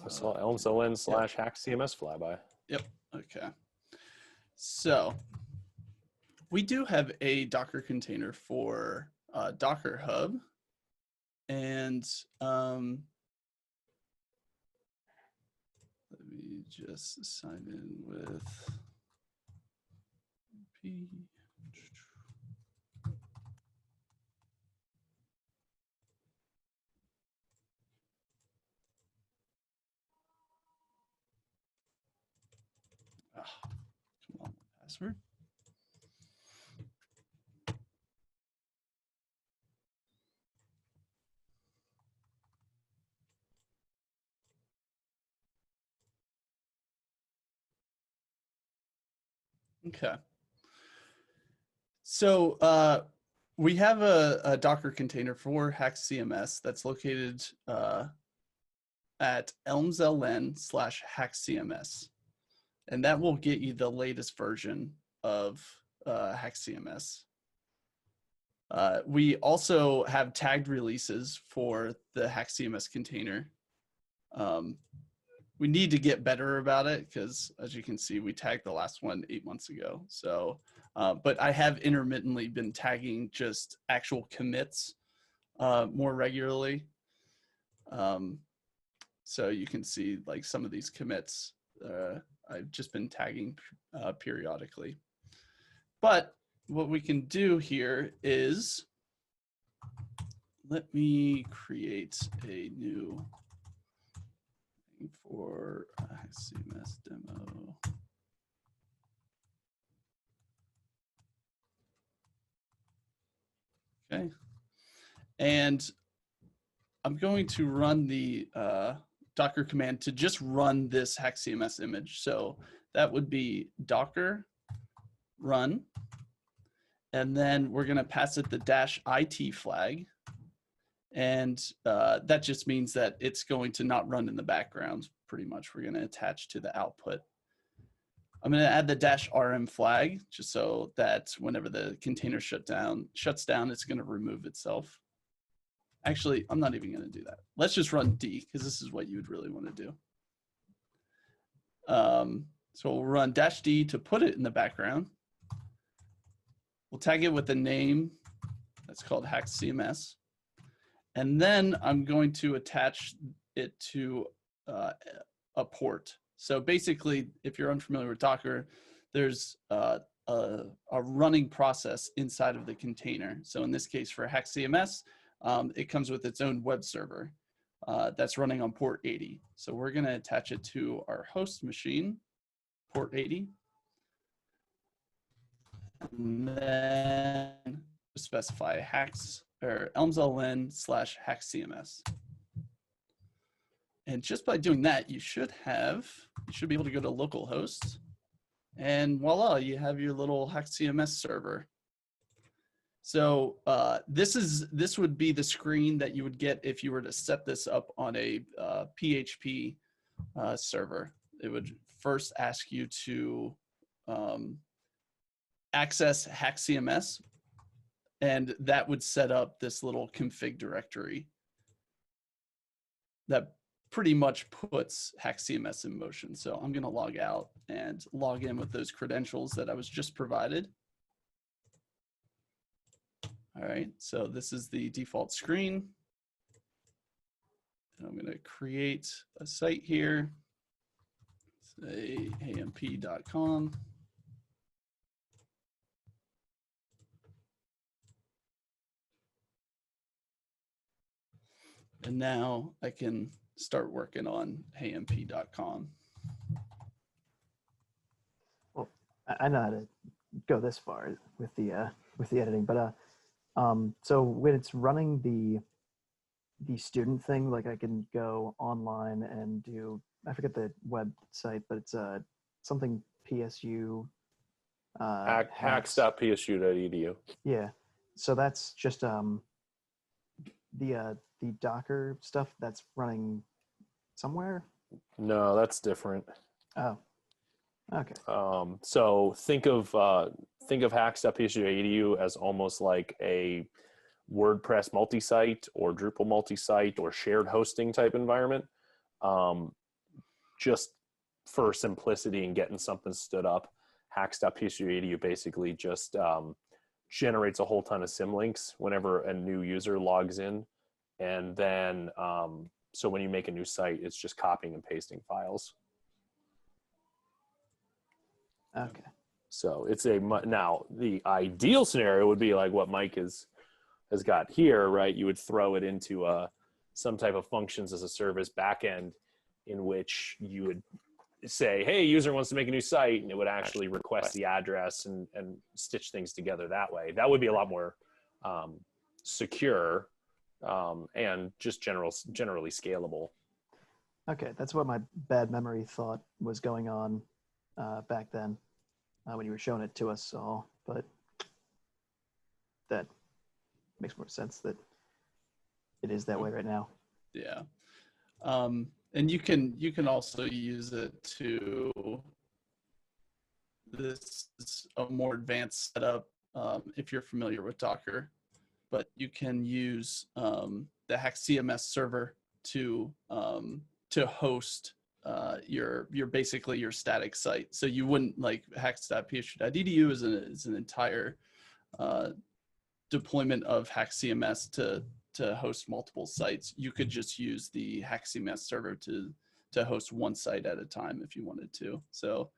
S1: I saw elmsLN/HAX CMS flyby.
S3: Yep. Okay. So we do have a Docker container for Docker Hub, and let me just sign in with P. Come on, password. Okay. So we have a Docker container for HAX CMS that's located at elms.ln/HAX CMS. And that will get you the latest version of HAX CMS. We also have tagged releases for the HAX CMS container. We need to get better about it because, as you can see, we tagged the last one 8 months ago. So, but I have intermittently been tagging just actual commits more regularly. So you can see like some of these commits I've just been tagging periodically. But what we can do here is, let me create a new thing for CMS demo. Okay. And I'm going to run the Docker command to just run this HAX CMS image. So that would be Docker run. And then we're going to pass it the -it flag. And that just means that it's going to not run in the background, pretty much. We're going to attach to the output. I'm going to add the -rm flag just so that whenever the container shuts down, it's going to remove itself. Actually, I'm not even going to do that. Let's just run D because this is what you would really want to do. So we'll run -d to put it in the background. We'll tag it with a name that's called HAX CMS. And then I'm going to attach it to a port. So basically, if you're unfamiliar with Docker, there's a running process inside of the container. So in this case, for HAX CMS, it comes with its own web server that's running on port 80. So we're going to attach it to our host machine, port 80. And then specify HAX or elms.ln/HAX CMS. And just by doing that, you should be able to go to localhost, and voila, you have your little HAX CMS server. So this would be the screen that you would get if you were to set this up on a PHP server. It would first ask you to access HAX CMS, and that would set up this little config directory that pretty much puts HAX CMS in motion. So I'm going to log out and log in with those credentials that I was just provided. All right, so this is the default screen. And I'm going to create a site here, say amp.com. And now I can start working on amp.com.
S7: Well, I know how to go this far with the editing, but so when it's running the student thing, like I can go online and do, I forget the website, but it's something PSU.
S1: HAX.psu.edu.
S7: Yeah, so that's just the Docker stuff that's running somewhere.
S1: No, that's different.
S7: Oh, okay.
S1: So think of HAX.psu.edu as almost like a WordPress multi-site or Drupal multi-site or shared hosting type environment. Just for simplicity and getting something stood up, HAX.psu.edu basically just generates a whole ton of symlinks whenever a new user logs in. And then, so when you make a new site, it's just copying and pasting files.
S7: Okay.
S1: So it's now the ideal scenario would be like what Mike has got here, right? You would throw it into some type of functions as a service backend in which you would say, hey, user wants to make a new site, and it would actually request the address and stitch things together that way. That would be a lot more secure and just generally scalable.
S7: Okay, that's what my bad memory thought was going on back then. when you were showing it to us all, but that makes more sense that it is that way right now.
S3: Yeah. And you can also use it to, this is a more advanced setup if you're familiar with Docker, but you can use the HAX CMS server to host your basically your static site. So you wouldn't, like, hax.php.edu is an entire deployment of HAX CMS to host multiple sites. You could just use the HAX CMS server to host one site at a time if you wanted to. So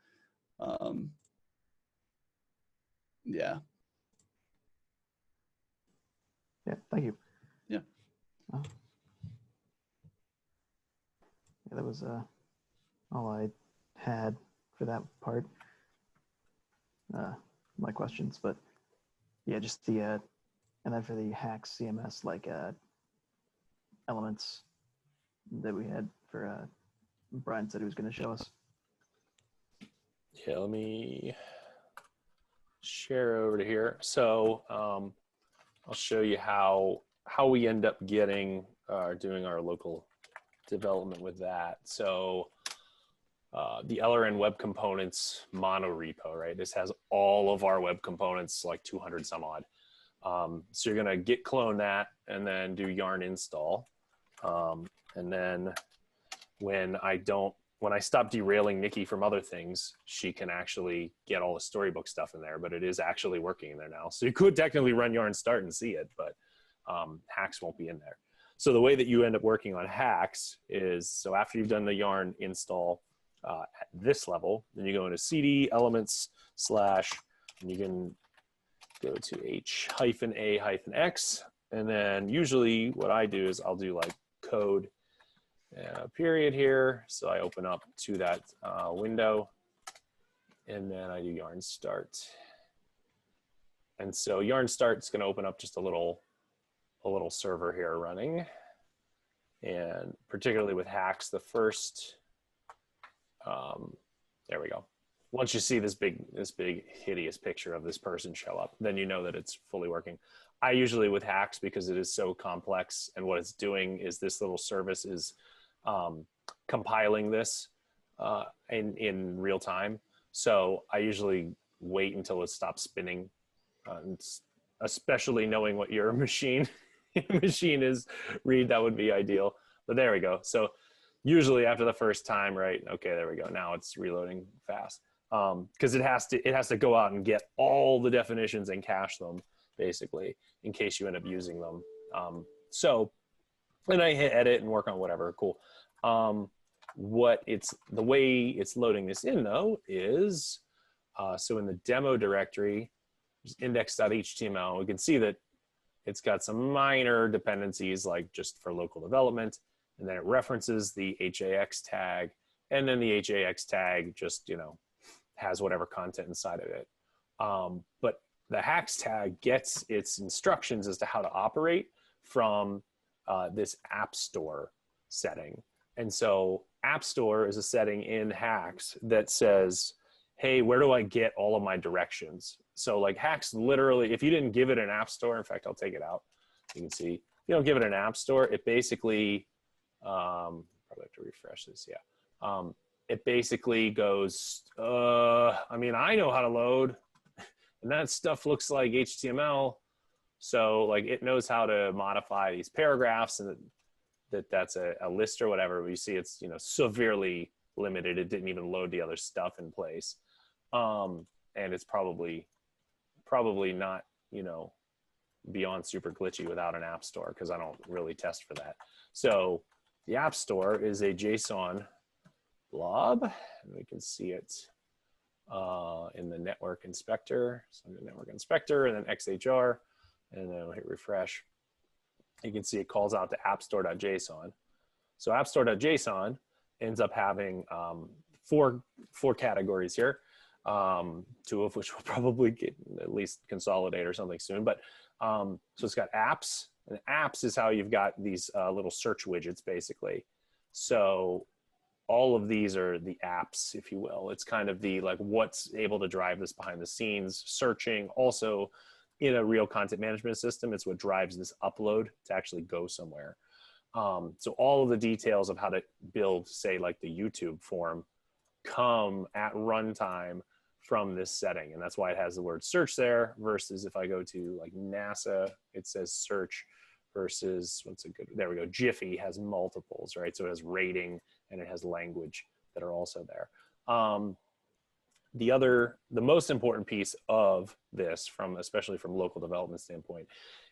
S3: yeah.
S7: Yeah, thank you.
S3: Yeah.
S7: Yeah, that was all I had for that part. My questions, but yeah, just the and then for the HAX CMS, like elements that we had for Brian said he was going to show us.
S1: Yeah, let me share over to here. So I'll show you how we end up getting doing our local development with that. So the LRN web components mono repo, right? This has all of our web components, like 200 some odd. So you're gonna git clone that and then do yarn install. And then when I stop derailing Nikki from other things, she can actually get all the storybook stuff in there, but it is actually working in there now. So you could technically run yarn start and see it, but HAX won't be in there. So the way that you end up working on HAX is, so after you've done the yarn install at this level, then you go into cd elements / and you can go to h-a-x, and then usually what I do is I'll do like code period here. So I open up to that window, and then I do yarn start. And so yarn start is going to open up just a little server here running. And particularly with HAX, the first, there we go. Once you see this big hideous picture of this person show up, then you know that it's fully working. I usually with HAX, because it is so complex, and what it's doing is this little service is compiling this in real time. So I usually wait until it stops spinning, especially knowing what your machine is read, that would be ideal. But there we go. So usually after the first time, right? Okay, there we go. Now it's reloading fast. Because it has to go out and get all the definitions and cache them, basically, in case you end up using them. So, and I hit edit and work on whatever. Cool. The way it's loading this in though is, so in the demo directory, there's index.html. We can see that it's got some minor dependencies, like just for local development, and then it references the HAX tag, and then the HAX tag just, has whatever content inside of it. But the HAX tag gets its instructions as to how to operate from this App Store setting. And so App Store is a setting in HAX that says, hey, where do I get all of my directions? So like HAX literally, if you didn't give it an App Store, in fact, I'll take it out. You can see, if you don't give it an App Store, it basically, probably have to refresh this, yeah. It basically goes, I know how to load, and that stuff looks like HTML. So like it knows how to modify these paragraphs, and that's a list or whatever. But you see it's, severely limited. It didn't even load the other stuff in place. And it's probably not, beyond super glitchy without an app store, because I don't really test for that. So the app store is a JSON blob, and we can see it in the network inspector. So I'm in the network inspector, and then XHR, and then I'll hit refresh. You can see it calls out to appstore.json. So appstore.json ends up having four categories here, two of which will probably get at least consolidate or something soon. But so it's got apps, and apps is how you've got these little search widgets, basically. So all of these are the apps, if you will. It's kind of the like what's able to drive this behind the scenes, searching. Also, in a real content management system, it's what drives this upload to actually go somewhere. So all of the details of how to build, say, like the YouTube form come at runtime from this setting. And that's why it has the word search there, versus if I go to like NASA, it says search, versus what's a good, there we go, Jiffy has multiples, right? So it has rating and it has language that are also there. The most important piece of this, especially from local development standpoint,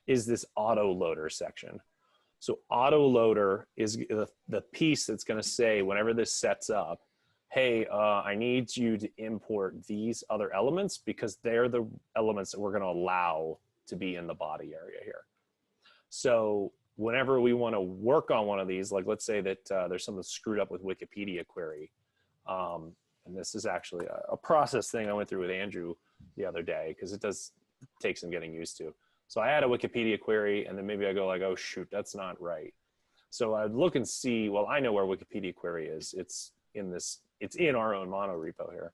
S1: is this auto loader section. So auto loader is the piece that's going to say, whenever this sets up, hey, I need you to import these other elements because they're the elements that we're going to allow to be in the body area here. So whenever we want to work on one of these, like let's say that there's something screwed up with Wikipedia query, and this is actually a process thing I went through with Andrew the other day, because it does take some getting used to. So I had a Wikipedia query, and then maybe I go like, oh shoot, that's not right. So I'd look and see, well, I know where Wikipedia query is. It's in our own mono repo here.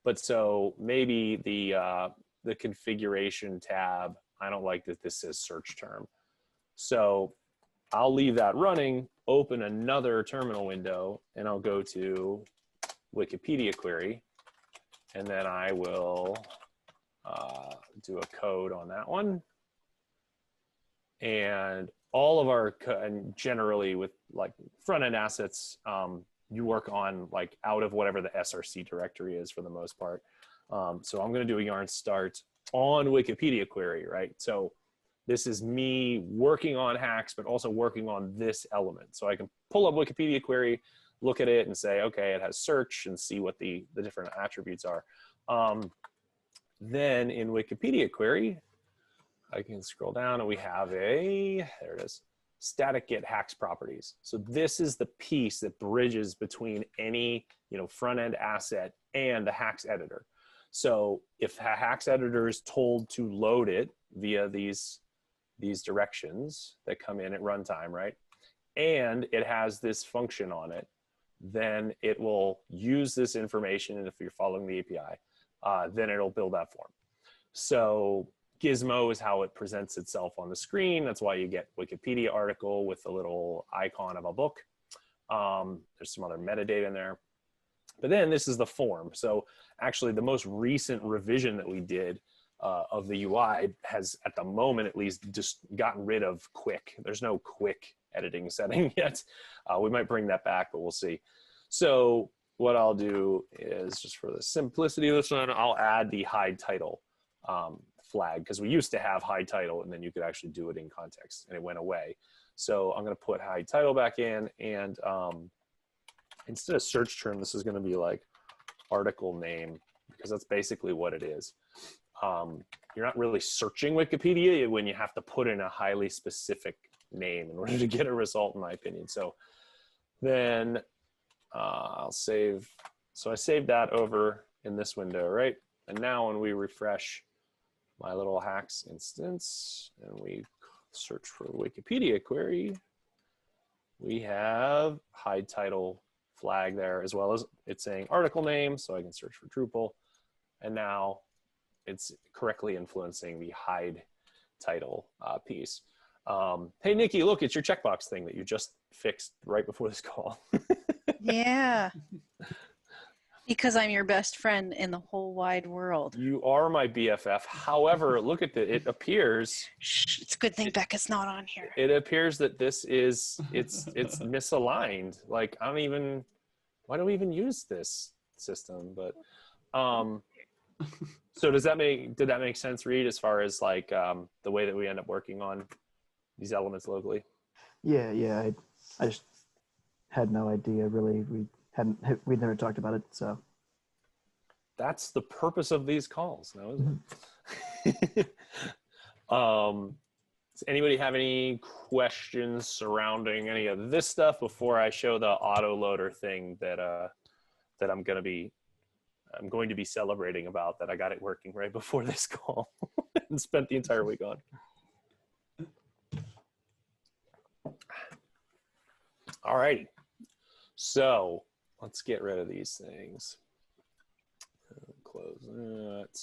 S1: But so maybe the configuration tab, I don't like that this says search term. So I'll leave that running, open another terminal window, and I'll go to Wikipedia query, and then I will do a code on that one. And all of our, and generally with like front-end assets, you work on like out of whatever the SRC directory is for the most part. So I'm going to do a yarn start on Wikipedia query, right? So this is me working on HAX, but also working on this element. So I can pull up Wikipedia query, look at it and say, okay, it has search, and see what the different attributes are. Then in Wikipedia query, I can scroll down and we have there it is, static get HAX properties. So this is the piece that bridges between any front-end asset and the HAX editor. So if a HAX editor is told to load it via these directions that come in at runtime, right? And it has this function on it, then it will use this information, and if you're following the API, then it'll build that form. So Gizmo is how it presents itself on the screen. That's why you get Wikipedia article with a little icon of a book. There's some other metadata in there. But then this is the form. So actually the most recent revision that we did of the UI has, at the moment at least, just gotten rid of quick. There's no quick editing setting yet. We might bring that back, but we'll see. So what I'll do is, just for the simplicity of this one, I'll add the hide title flag, because we used to have hide title and then you could actually do it in context, and it went away. So I'm going to put hide title back in, and instead of search term, this is going to be like article name, because that's basically what it is. You're not really searching Wikipedia when you have to put in a highly specific name in order to get a result, in my opinion. So then I'll save. So I saved that over in this window, right? And now when we refresh my little HAX instance and we search for Wikipedia query, we have hide title flag there, as well as it's saying article name, so I can search for Drupal. And now it's correctly influencing the hide title piece. Hey, Nikki, look, it's your checkbox thing that you just fixed right before this call.
S2: Yeah. Because I'm your best friend in the whole wide world.
S1: You are my BFF. However, look at it appears.
S2: Shh, it's a good thing Becca's not on here.
S1: It appears that this is, it's misaligned. Like, why do we even use this system? But, so did that make sense, Reed, as far as like the way that we end up working on these elements locally?
S7: Yeah. I just had no idea really. We'd never talked about it, so.
S1: That's the purpose of these calls, now, isn't it? Does anybody have any questions surrounding any of this stuff before I show the autoloader thing that I'm going to be celebrating about, that I got it working right before this call and spent the entire week on? All righty. So let's get rid of these things. Close that.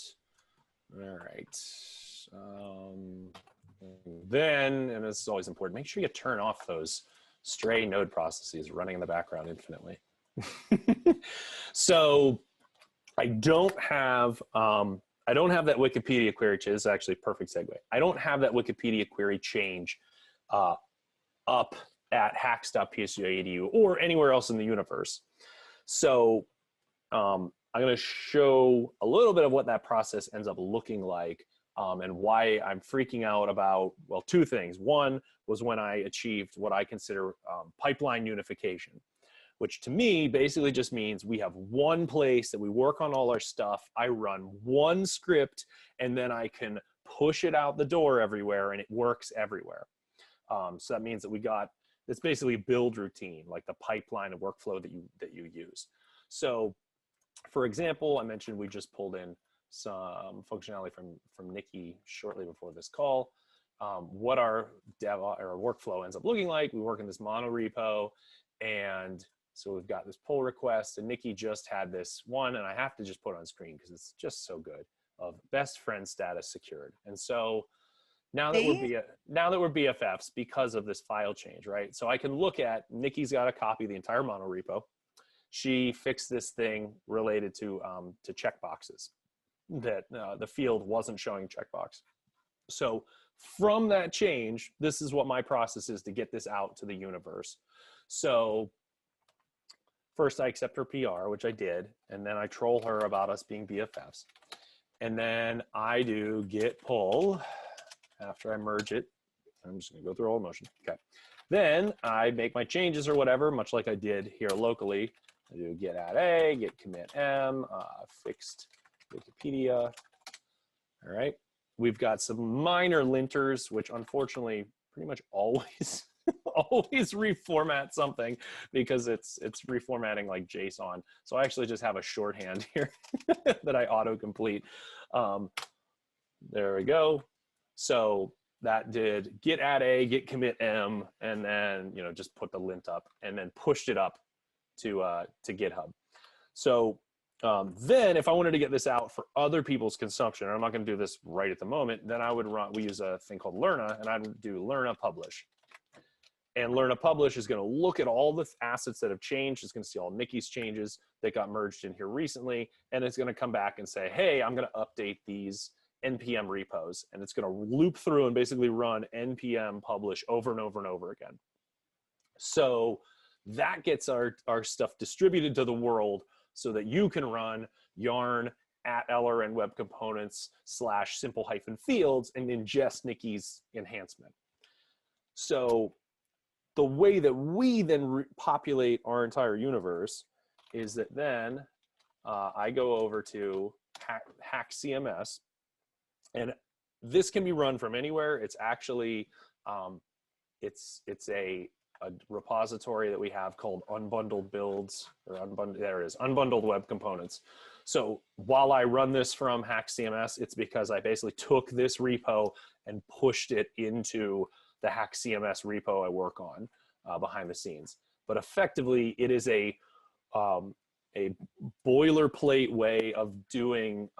S1: All right. Then, and this is always important, make sure you turn off those stray node processes running in the background infinitely. So I don't have that Wikipedia query change. This is actually a perfect segue. I don't have that Wikipedia query change up at hax.psu.edu or anywhere else in the universe. So I'm going to show a little bit of what that process ends up looking like, and why I'm freaking out about, well, two things. One was when I achieved what I consider pipeline unification, which to me basically just means we have one place that we work on all our stuff. I run one script, and then I can push it out the door everywhere, and it works everywhere. So that means that we got, it's basically a build routine, like the pipeline and workflow that you use. So for example, I mentioned we just pulled in some functionality from Nikki shortly before this call. What our dev or workflow ends up looking like, we work in this mono repo, and so we've got this pull request, and Nikki just had this one, and I have to just put it on screen because it's just so good, of best friend status secured. And so now that we're BFFs because of this file change, right? So I can look at, Nikki's got a copy of the entire mono repo. She fixed this thing related to checkboxes, that the field wasn't showing checkbox. So from that change, this is what my process is to get this out to the universe. So first I accept her PR, which I did, and then I troll her about us being BFFs. And then I do git pull after I merge it. I'm just gonna go through all the motion. Okay. Then I make my changes or whatever, much like I did here locally. I do git add a, git commit m, fixed Wikipedia. All right. We've got some minor linters, which unfortunately pretty much always always reformat something because it's reformatting like JSON. So I actually just have a shorthand here that I autocomplete. There we go. So that did git add a, git commit m, and then just put the lint up and then pushed it up to GitHub. So then if I wanted to get this out for other people's consumption, and I'm not going to do this right at the moment, then I would we use a thing called Lerna, and I'd do Lerna publish. And Lerna publish is going to look at all the assets that have changed. It's going to see all Nikki's changes that got merged in here recently, and it's going to come back and say, hey, I'm going to update these npm repos, and it's going to loop through and basically run npm publish over and over and over again. So that gets our stuff distributed to the world so that you can run yarn at LRN web components / simple-fields and ingest Nikki's enhancement. So the way that we then populate our entire universe is that then I go over to HAX CMS, and this can be run from anywhere. It's actually, it's a repository that we have called unbundled builds, or there it is, unbundled web components. So while I run this from HAX CMS, it's because I basically took this repo and pushed it into the HAX CMS repo I work on behind the scenes. But effectively, it is a boilerplate way of doing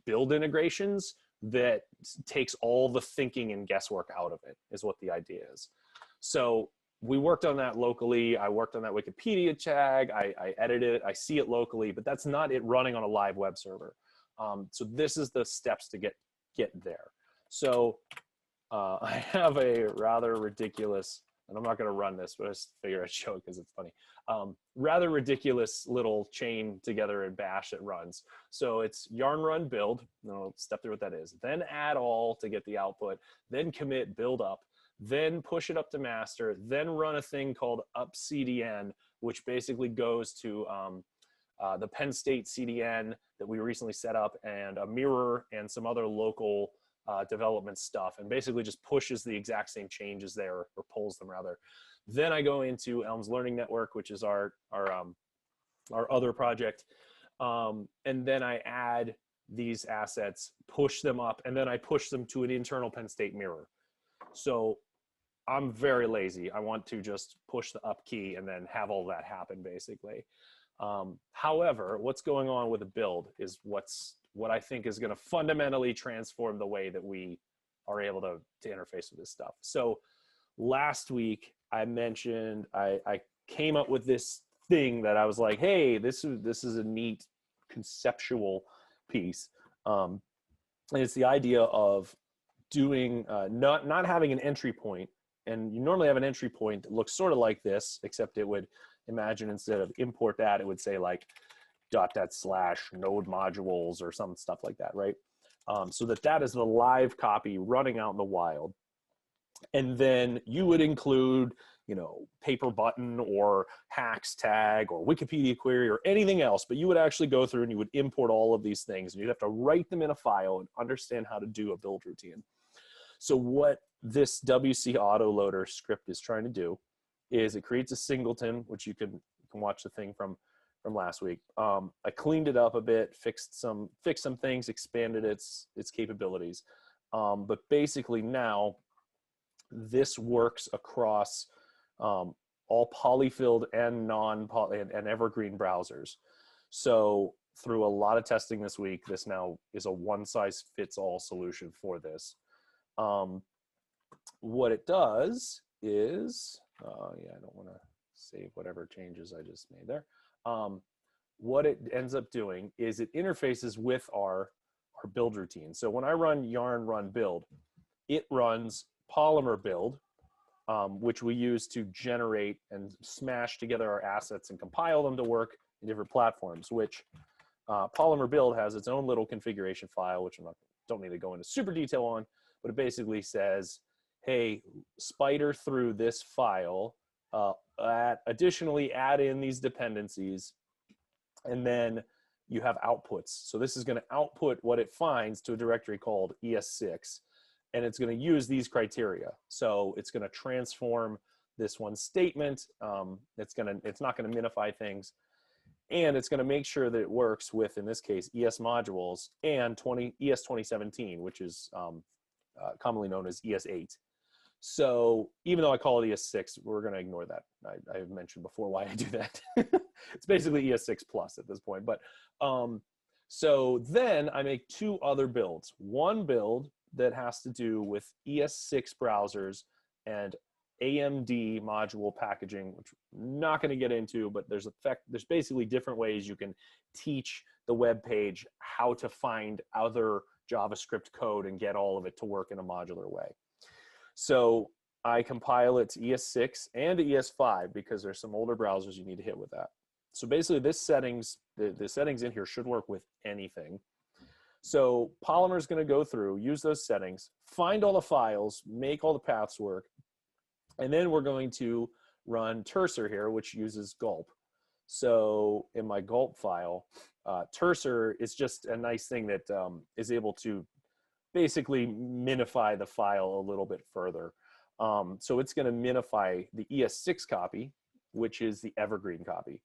S1: build integrations that takes all the thinking and guesswork out of it, is what the idea is. So we worked on that locally. I worked on that Wikipedia tag. I edited it. I see it locally, but that's not it running on a live web server. So this is the steps to get there. So I have a rather ridiculous, and I'm not going to run this, but I just figure I'd show it because it's funny. Rather ridiculous little chain together in Bash that runs. So it's yarn run build. I'll step through what that is. Then add all to get the output. Then commit build up. Then push it up to master. Then run a thing called upcdn, which basically goes to the Penn State CDN that we recently set up, and a mirror and some other local development stuff, and basically just pushes the exact same changes there, or pulls them rather. Then I go into Elm's Learning Network, which is our other project, and then I add these assets, push them up, and then I push them to an internal Penn State mirror. So I'm very lazy. I want to just push the up key and then have all that happen basically. However, what's going on with a build is what I think is going to fundamentally transform the way that we are able to interface with this stuff. So last week I mentioned I came up with this thing that I was like, hey, this is a neat conceptual piece. And it's the idea of doing not having an entry point. And you normally have an entry point that looks sort of like this, except it would imagine instead of import that, it would say like // node modules or some stuff like that, right? So that is the live copy running out in the wild. And then you would include, paper button or HAX tag or Wikipedia query or anything else, but you would actually go through and you would import all of these things, and you'd have to write them in a file and understand how to do a build routine. So what this WC autoloader script is trying to do is it creates a singleton, which you can watch the thing from last week. I cleaned it up a bit, fixed some things, expanded its capabilities. But basically now this works across all polyfilled and non-poly and evergreen browsers. So through a lot of testing this week, this now is a one-size-fits-all solution for this. What it does is, I don't want to save whatever changes I just made there. What it ends up doing is it interfaces with our build routine. So when I run yarn run build, it runs Polymer build, which we use to generate and smash together our assets and compile them to work in different platforms, which Polymer build has its own little configuration file, which don't need to go into super detail on, but it basically says, hey, spider through this file, additionally add in these dependencies, and then you have outputs. So this is going to output what it finds to a directory called ES6, and it's going to use these criteria. So it's going to transform this one statement. It's not going to minify things, and it's going to make sure that it works with, in this case, ES modules and ES 2017, which is commonly known as ES8. So even though I call it ES6, we're going to ignore that. I've mentioned before why I do that. It's basically ES6 plus at this point. But so then I make two other builds. One build that has to do with ES6 browsers and AMD module packaging, which I'm not going to get into, but there's basically different ways you can teach the web page how to find other JavaScript code and get all of it to work in a modular way. So I compile it to ES6 and to ES5 because there's some older browsers you need to hit with that. So basically the settings in here should work with anything. So Polymer is going to go through, use those settings, find all the files, make all the paths work, and then we're going to run Terser here, which uses gulp. So in my gulp file, Terser is just a nice thing that is able to basically minify the file a little bit further. So it's going to minify the ES6 copy, which is the evergreen copy.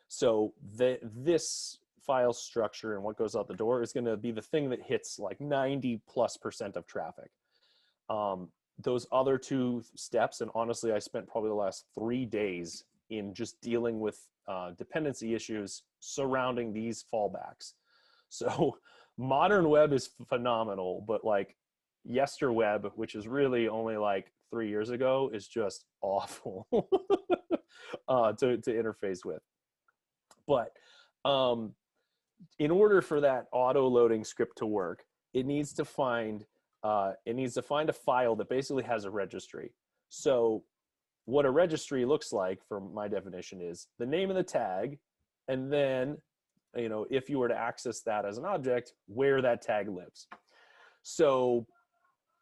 S1: So this file structure and what goes out the door is going to be the thing that hits like 90+% of traffic. Those other two steps, and honestly, I spent probably the last 3 days in just dealing with dependency issues surrounding these fallbacks. So modern web is phenomenal, but like yesterweb, which is really only like 3 years ago, is just awful to interface with. But in order for that auto loading script to work, it needs to find a file that basically has a registry. So what a registry looks like, from my definition, is the name of the tag, and then, if you were to access that as an object, where that tag lives. So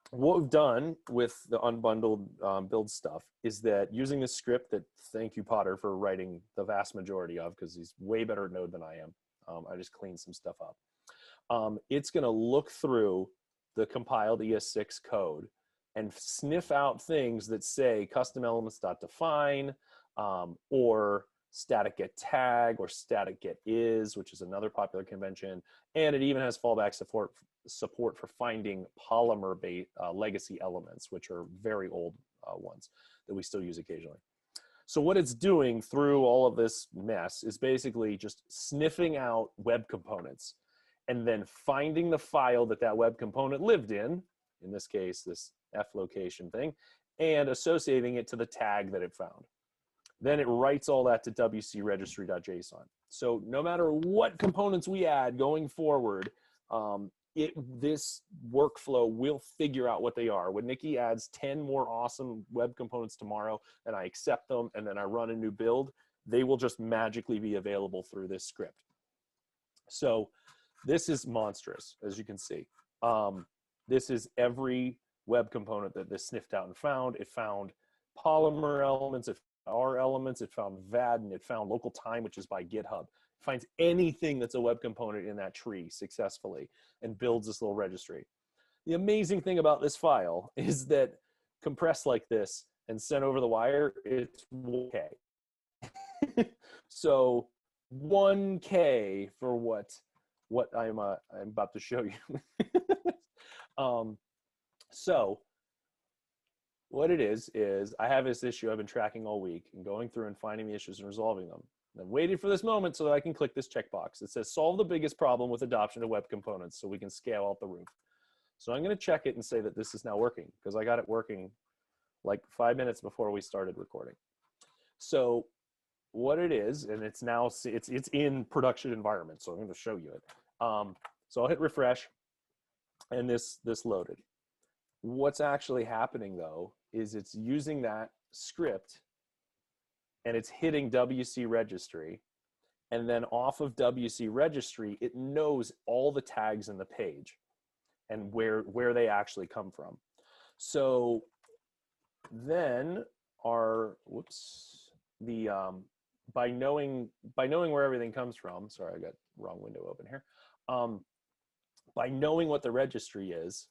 S1: what we've done with the unbundled build stuff is that using this script that, thank you, Potter, for writing the vast majority of, because he's way better at Node than I am. I just cleaned some stuff up. It's going to look through the compiled ES6 code and sniff out things that say custom elements.define or static get tag or static get is, which is another popular convention. And it even has fallback support for finding Polymer legacy elements, which are very old ones that we still use occasionally. So what it's doing through all of this mess is basically just sniffing out web components and then finding the file that that web component lived in this case, this F location thing, and associating it to the tag that it found. Then it writes all that to wcregistry.json. So no matter what components we add going forward, this workflow will figure out what they are. When Nikki adds 10 more awesome web components tomorrow and I accept them and then I run a new build, they will just magically be available through this script. So this is monstrous, as you can see. This is every web component that this sniffed out and found. It found Polymer elements, it found R elements, it found VAD, and it found local time, which is by GitHub. It finds anything that's a web component in that tree successfully and builds this little registry. The amazing thing about this file is that compressed like this and sent over the wire, it's 1K. So 1K for what I'm about to show you. So what it is I have this issue I've been tracking all week and going through and finding the issues and resolving them. And I'm waiting for this moment so that I can click this checkbox. It says solve the biggest problem with adoption of web components so we can scale out the roof. So I'm going to check it and say that this is now working because I got it working like 5 minutes before we started recording. So what it is, and it's now, it's in production environment, so I'm going to show you it. So I'll hit refresh and this loaded. What's actually happening though is it's using that script and it's hitting WC registry, and then off of WC registry it knows all the tags in the page and where they actually come from. So then by knowing where everything comes from, sorry, I got wrong window open here. By knowing what the registry is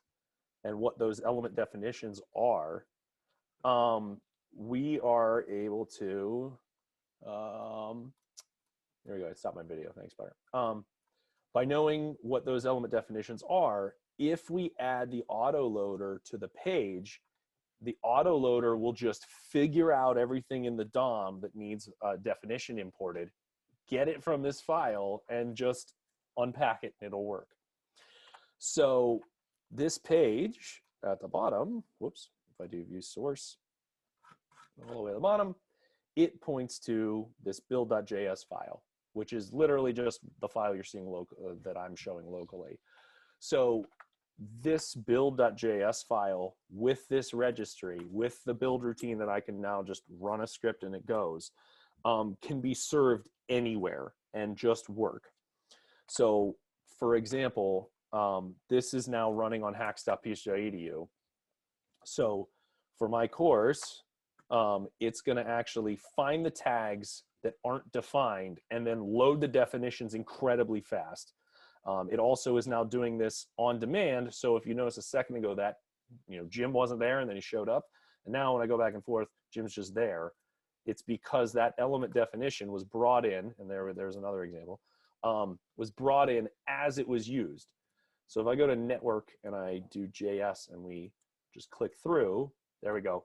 S1: and what those element definitions are, we are able to, there we go, I stopped my video, thanks, Butter. By knowing what those element definitions are, if we add the autoloader to the page, the autoloader will just figure out everything in the DOM that needs a definition imported, get it from this file, and just unpack it and it'll work. So this page at the bottom, whoops, if I do view source, all the way to the bottom, it points to this build.js file, which is literally just the file you're seeing that I'm showing locally. So this build.js file with this registry, with the build routine that I can now just run a script and it goes, can be served anywhere and just work. So for example, this is now running on hax.phj.edu. So for my course, it's going to actually find the tags that aren't defined and then load the definitions incredibly fast. It also is now doing this on demand. So if you notice a second ago that, Jim wasn't there and then he showed up. And now when I go back and forth, Jim's just there. It's because that element definition was brought in, and there's another example, was brought in as it was used. So if I go to network and I do JS and we just click through, there we go.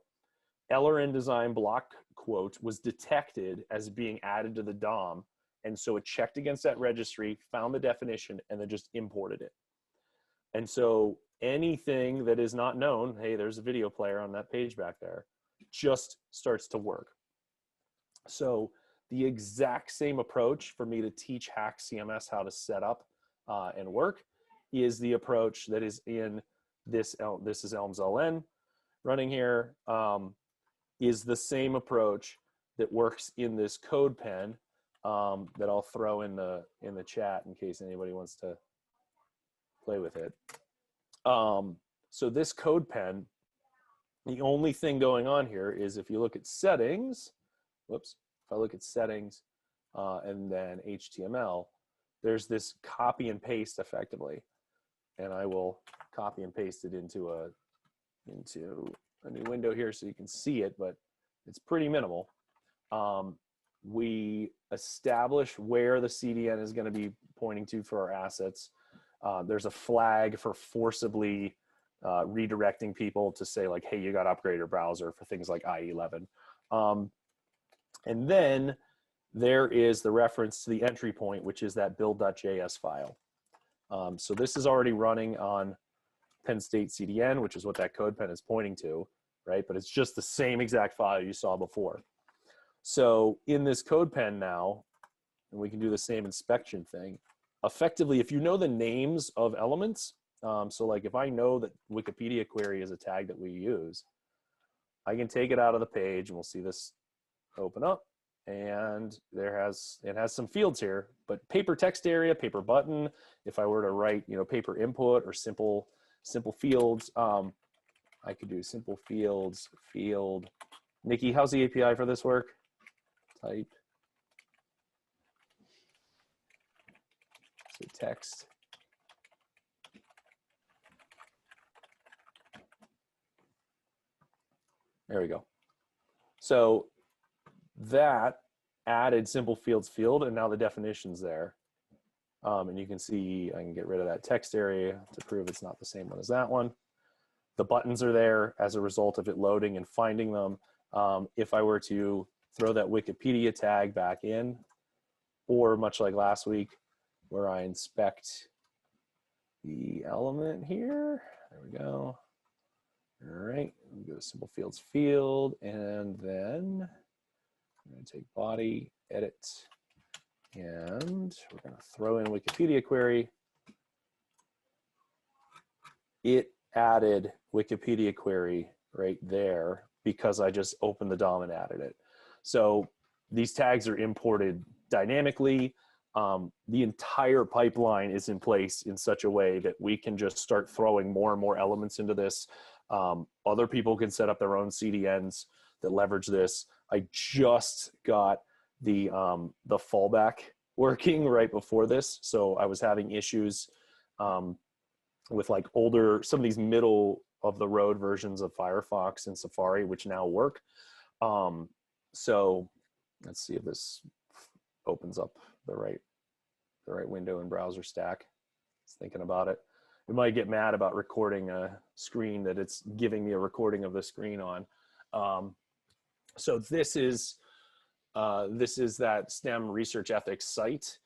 S1: LRN design block quote was detected as being added to the DOM. And so it checked against that registry, found the definition, and then just imported it. And so anything that is not known, hey, there's a video player on that page back there, just starts to work. So the exact same approach for me to teach HAX CMS how to set up and work is the approach that is in this is Elms LN running here, is the same approach that works in this code pen that I'll throw in the chat in case anybody wants to play with it. So this code pen, the only thing going on here is if you look at settings, whoops, if I look at settings and then HTML, there's this copy and paste effectively. And I will copy and paste it into a new window here so you can see it, but it's pretty minimal. We establish where the CDN is going to be pointing to for our assets. There's a flag for forcibly redirecting people to say like, hey, you got to upgrade your browser for things like IE11. And then there is the reference to the entry point, which is that build.js file. So this is already running on Penn State CDN, which is what that code pen is pointing to, right? But it's just the same exact file you saw before. So in this code pen now, and we can do the same inspection thing, effectively, if you know the names of elements, so like if I know that Wikipedia query is a tag that we use, I can take it out of the page and we'll see this open up. And it has some fields here, but paper text area, paper button. If I were to write, paper input or simple fields, I could do simple fields, field. Nikki, how's the API for this work? Type. So text. There we go. So that added simple fields field, and now the definition's there. And you can see I can get rid of that text area to prove it's not the same one as that one. The buttons are there as a result of it loading and finding them. If I were to throw that Wikipedia tag back in, or much like last week, where I inspect the element here, there we go. All right, go to simple fields field, and then I'm going to take body, edit, and we're going to throw in Wikipedia query. It added Wikipedia query right there because I just opened the DOM and added it. So these tags are imported dynamically. The entire pipeline is in place in such a way that we can just start throwing more and more elements into this. Other people can set up their own CDNs that leverage this. I just got the fallback working right before this, so I was having issues with like some of these middle of the road versions of Firefox and Safari, which now work. So let's see if this opens up the right window in browser stack. It's thinking about it. We might get mad about recording a screen that it's giving me a recording of the screen on. So this is that STEM research ethics site,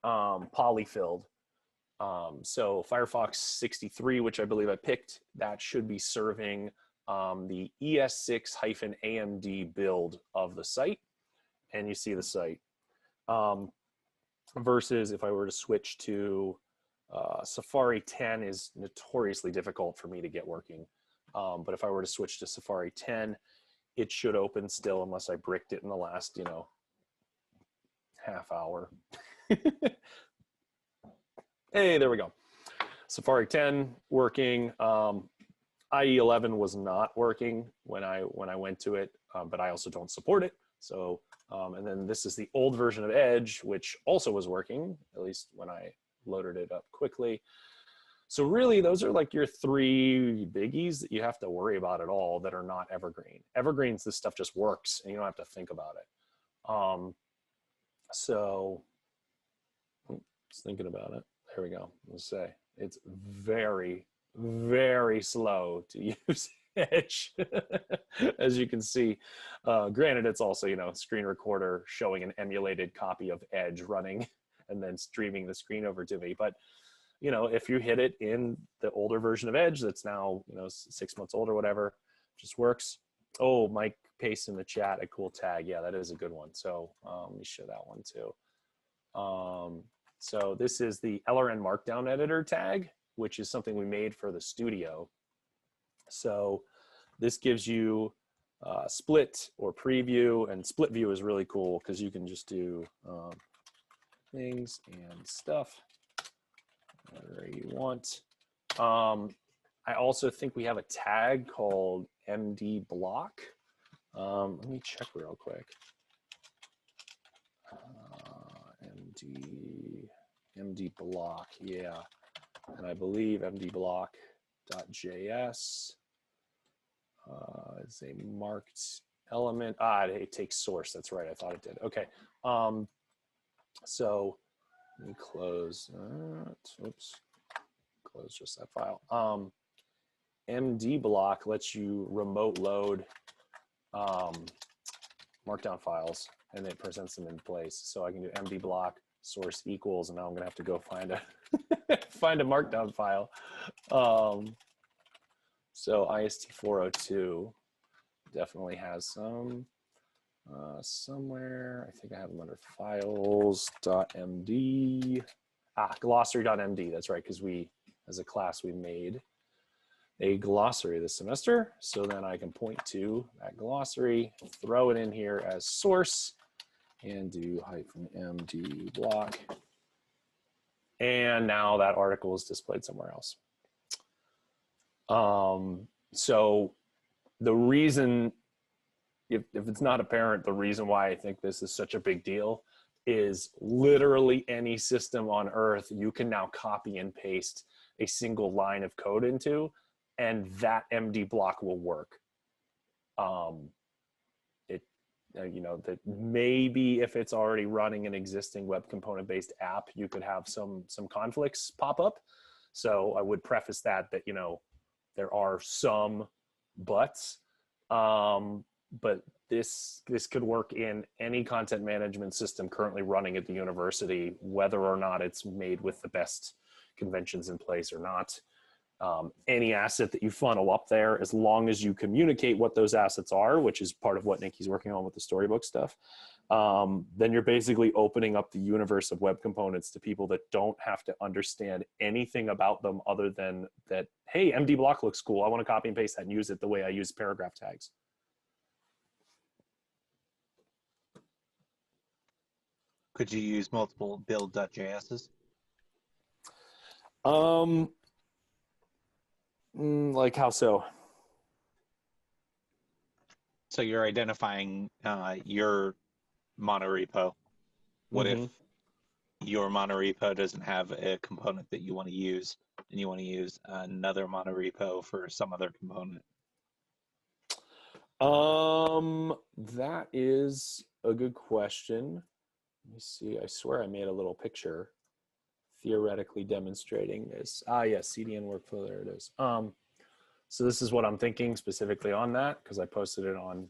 S1: polyfilled. So Firefox 63, which I believe I picked, that should be serving the ES6-AMD build of the site, and you see the site. Versus if I were to switch to Safari 10 is notoriously difficult for me to get working. But if I were to switch to Safari 10, it should open still unless I bricked it in the last, half hour. Hey, there we go. Safari 10 working. IE11 was not working when I went to it, but I also don't support it. So, and then this is the old version of Edge, which also was working, at least when I loaded it up quickly. So really, those are like your three biggies that you have to worry about at all that are not evergreen. Evergreens, this stuff just works, and you don't have to think about it. So, just thinking about it. There we go. Let's say it's very, very slow to use Edge, as you can see. Granted, it's also, screen recorder showing an emulated copy of Edge running and then streaming the screen over to me. But, if you hit it in the older version of Edge that's now, 6 months old or whatever, just works. Oh, Mike Pace in the chat, a cool tag. Yeah, that is a good one. So let me show that one too. So this is the LRN Markdown Editor tag, which is something we made for the studio. So this gives you split or preview, and split view is really cool because you can just do things and stuff whatever you want. I also think we have a tag called MD block. Let me check real quick. MD block, yeah. And I believe mdblock.js is a marked element. It takes source. That's right. I thought it did. Okay. So let me close. Oops. Close just that file. MD block lets you remote load markdown files and it presents them in place. So I can do MD block source equals, and now I'm gonna have to go find a find a markdown file. So IST402 definitely has some somewhere. I think I have them under files.md. Glossary.md. That's right, because we, as a class, we made a glossary this semester. So then I can point to that glossary, throw it in here as source, and do -md block. And now that article is displayed somewhere else. So the reason, if it's not apparent, the reason why I think this is such a big deal is literally any system on earth you can now copy and paste a single line of code into, and that MD block will work. You know, that maybe if it's already running an existing web component based app, you could have some conflicts pop up. So I would preface that, you know, there are some buts, but this could work in any content management system currently running at the university, whether or not it's made with the best conventions in place or not. Any asset that you funnel up there, as long as you communicate what those assets are, which is part of what Nikki's working on with the storybook stuff, then you're basically opening up the universe of web components to people that don't have to understand anything about them other than that, hey, MD block looks cool. I want to copy and paste that and use it the way I use paragraph tags.
S5: Could you use multiple build.js's?
S1: Like how so?
S5: So you're identifying your monorepo. What if your monorepo doesn't have a component that you want to use, and you want to use another monorepo for some other component?
S1: That is a good question. Let me see. I swear I made a little picture theoretically demonstrating this. Yes, CDN workflow, there it is. So this is what I'm thinking specifically on that, because I posted it on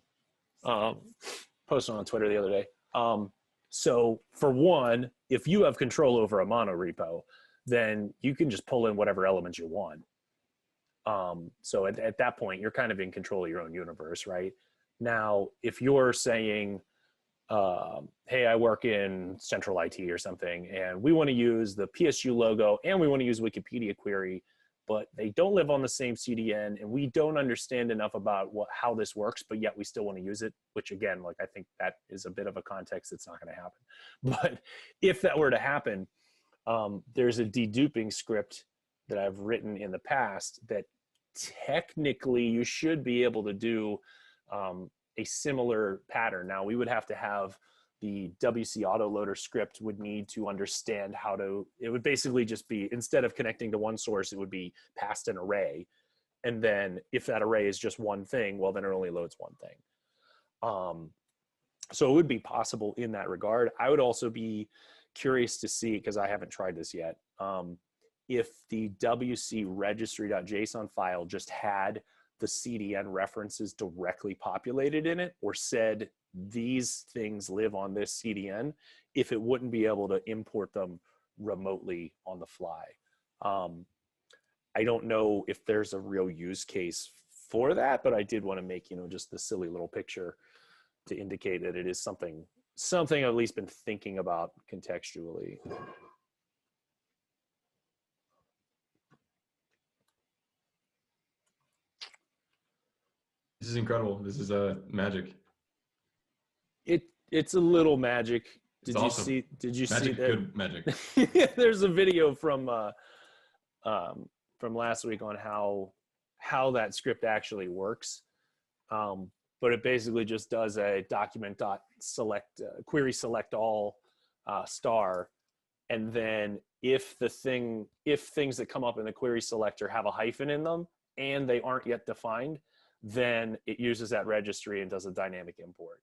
S1: Twitter the other day. So for one, if you have control over a monorepo, then you can just pull in whatever elements you want. So at that point, you're kind of in control of your own universe, right? Now, if you're saying, hey, I work in central IT or something, and we want to use the PSU logo and we want to use Wikipedia query, but they don't live on the same CDN, and we don't understand enough about how this works, but yet we still want to use it, which again, like I think that is a bit of a context that's not going to happen. But if that were to happen, there's a deduping script that I've written in the past that technically you should be able to do a similar pattern. Now we would have to have the WC autoloader script would need to understand how to, it would basically just be, instead of connecting to one source, it would be past an array. And then if that array is just one thing, well, then it only loads one thing. So it would be possible in that regard. I would also be curious to see, because I haven't tried this yet, if the WC registry.json file just had the CDN references directly populated in it, or said these things live on this CDN, if it wouldn't be able to import them remotely on the fly. I don't know if there's a real use case for that, but I did want to make, you know, just the silly little picture to indicate that it is something I've at least been thinking about contextually.
S4: This is incredible. This is magic.
S1: It's a little magic. Did you
S4: awesome.
S1: see? Did you
S4: Magic,
S1: see that?
S4: good magic.
S1: There's a video from last week on how that script actually works. But it basically just does a document.select query select all star, and then if things that come up in the query selector have a hyphen in them and they aren't yet defined, then it uses that registry and does a dynamic import.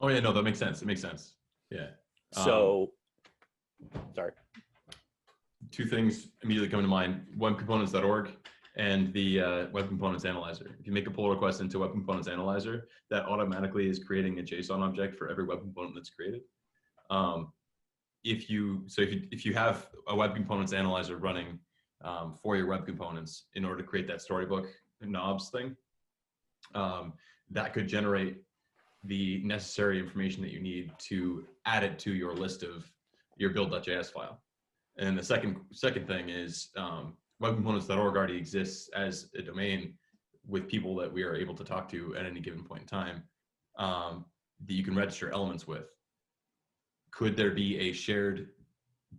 S4: Oh yeah, no, that makes sense. It makes sense. Yeah.
S1: So, sorry.
S4: Two things immediately come to mind. Webcomponents.org and the Web Components Analyzer. If you make a pull request into Web Components Analyzer, that automatically is creating a JSON object for every web component that's created. If you have a Web Components Analyzer running for your web components in order to create that storybook knobs thing, that could generate the necessary information that you need to add it to your list of your build.js file. And the second thing is webcomponents.org already exists as a domain with people that we are able to talk to at any given point in time that you can register elements with. Could there be a shared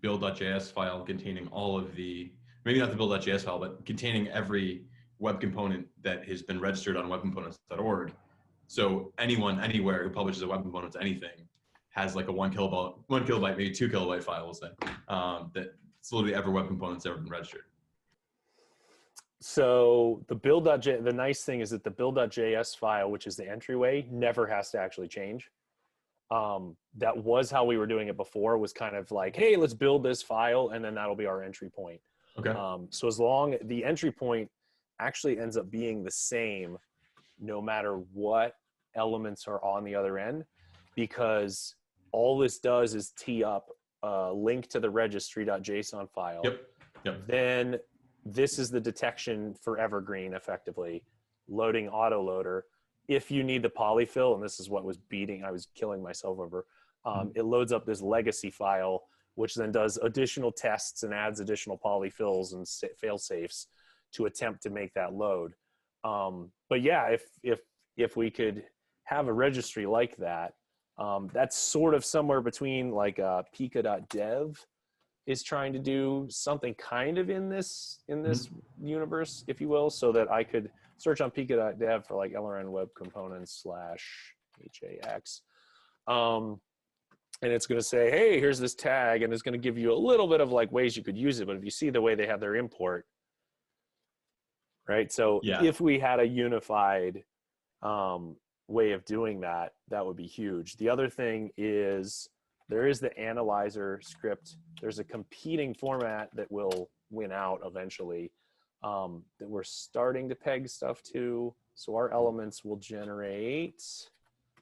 S4: build.js file containing all of the, maybe not the build.js file, but containing every web component that has been registered on webcomponents.org? So anyone, anywhere who publishes a web component to anything has like a 1 kilobyte, maybe 2 kilobyte file, we'll say, that it's literally every web component's ever been registered.
S1: So the nice thing is that the build.js file, which is the entryway, never has to actually change. That was how we were doing it before, was kind of like, hey, let's build this file and then that'll be our entry point.
S4: Okay.
S1: So as long the entry point actually ends up being the same no matter what elements are on the other end, because all this does is tee up a link to the registry.json file.
S4: Yep.
S1: Then this is the detection for Evergreen, effectively, loading autoloader. If you need the polyfill, and this is what I was killing myself over, it loads up this legacy file, which then does additional tests and adds additional polyfills and fail safes to attempt to make that load. But yeah, if we could have a registry like that, that's sort of somewhere between like pika.dev is trying to do something kind of in this universe, if you will, so that I could search on pika.dev for like LRN web components /HAX. And it's going to say, hey, here's this tag, and it's going to give you a little bit of like ways you could use it. But if you see the way they have their import, right? So
S4: Yeah.
S1: if we had a unified way of doing that, that would be huge. The other thing is there is the analyzer script. There's a competing format that will win out eventually that we're starting to peg stuff to. So our elements will generate,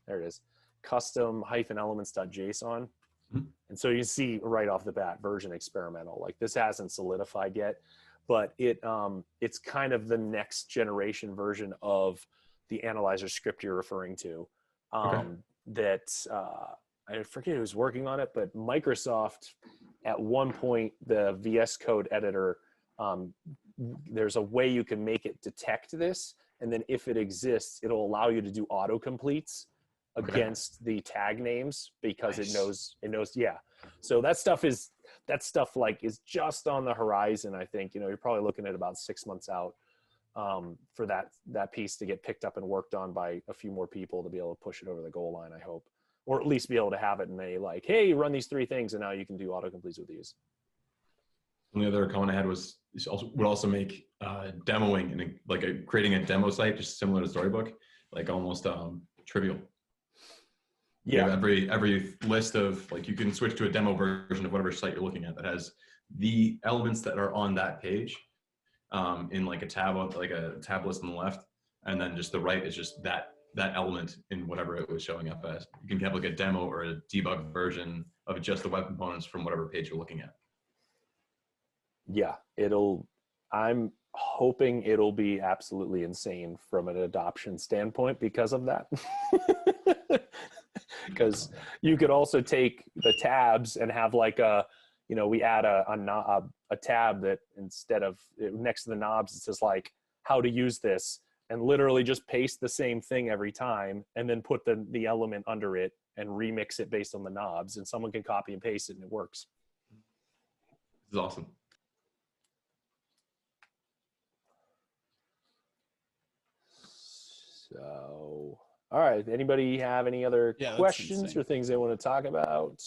S1: there it is, custom -elements.json. And so you see right off the bat, version experimental. Like this hasn't solidified yet, but it's kind of the next generation version of the analyzer script you're referring to. That I forget who's working on it, but Microsoft at one point, the VS Code editor, there's a way you can make it detect this. And then if it exists, it'll allow you to do autocompletes against the tag names because
S4: Nice.
S1: it knows. Yeah. So that stuff is just on the horizon. I think, you're probably looking at about 6 months out for that piece to get picked up and worked on by a few more people to be able to push it over the goal line, I hope, or at least be able to have it and they like, hey, run these 3 things and now you can do autocompletes with these.
S4: And the other comment I had would also make demoing and creating a demo site just similar to Storybook, like almost trivial.
S1: Yeah.
S4: You have every list of you can switch to a demo version of whatever site you're looking at that has the elements that are on that page in like a tab list on the left, and then just the right is just that element in whatever it was showing up as. You can have like a demo or a debug version of just the web components from whatever page you're looking at.
S1: Yeah, I'm hoping it'll be absolutely insane from an adoption standpoint because of that. Because you could also take the tabs and have like we add a tab that instead of next to the knobs, it says like how to use this, and literally just paste the same thing every time and then put the element under it and remix it based on the knobs, and someone can copy and paste it and it works.
S4: This is awesome.
S1: So, all right. Anybody have any other questions
S3: insane.
S1: or things they want to talk about?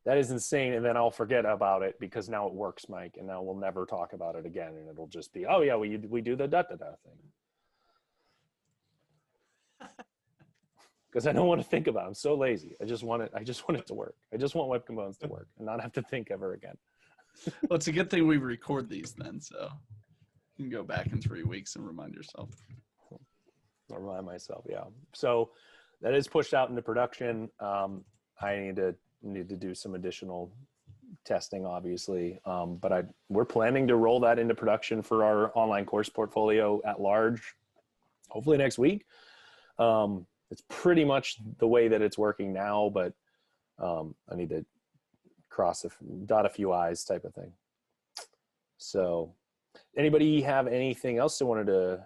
S1: That is insane. And then I'll forget about it because now it works, Mike. And now we'll never talk about it again. And it'll just be, oh yeah, we do the da-da-da thing. Because I don't want to think about it. I'm so lazy. I just want it to work. I just want web components to work and not have to think ever again.
S3: Well, it's a good thing we record these then, so you can go back in 3 weeks and remind yourself.
S1: I'll remind myself, yeah. So that is pushed out into production. I need to do some additional testing, obviously, but we're planning to roll that into production for our online course portfolio at large, hopefully next week. It's pretty much the way that it's working now, but I need to dot a few I's type of thing. So anybody have anything else they wanted to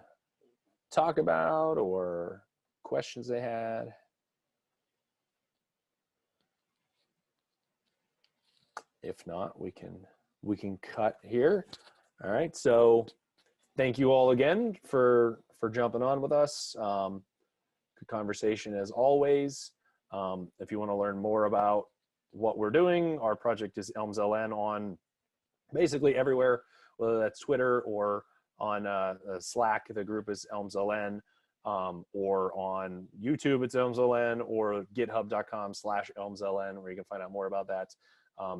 S1: talk about or questions they had? If not, we can cut here. All right. So thank you all again for jumping on with us. Good conversation as always. If you want to learn more about what we're doing, our project is ElmsLN on basically everywhere, whether that's Twitter or on Slack. The group is ElmsLN, or on YouTube it's ElmsLN, or github.com/ElmsLN, where you can find out more about that.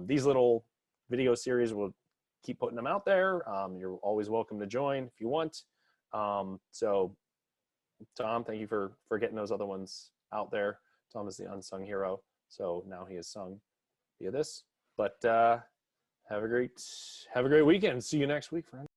S1: These little video series, we'll keep putting them out there. You're always welcome to join if you want. So Tom, thank you for getting those other ones out there. Tom is the unsung hero, so now he is sung via this. But have a great weekend. See you next week, friends.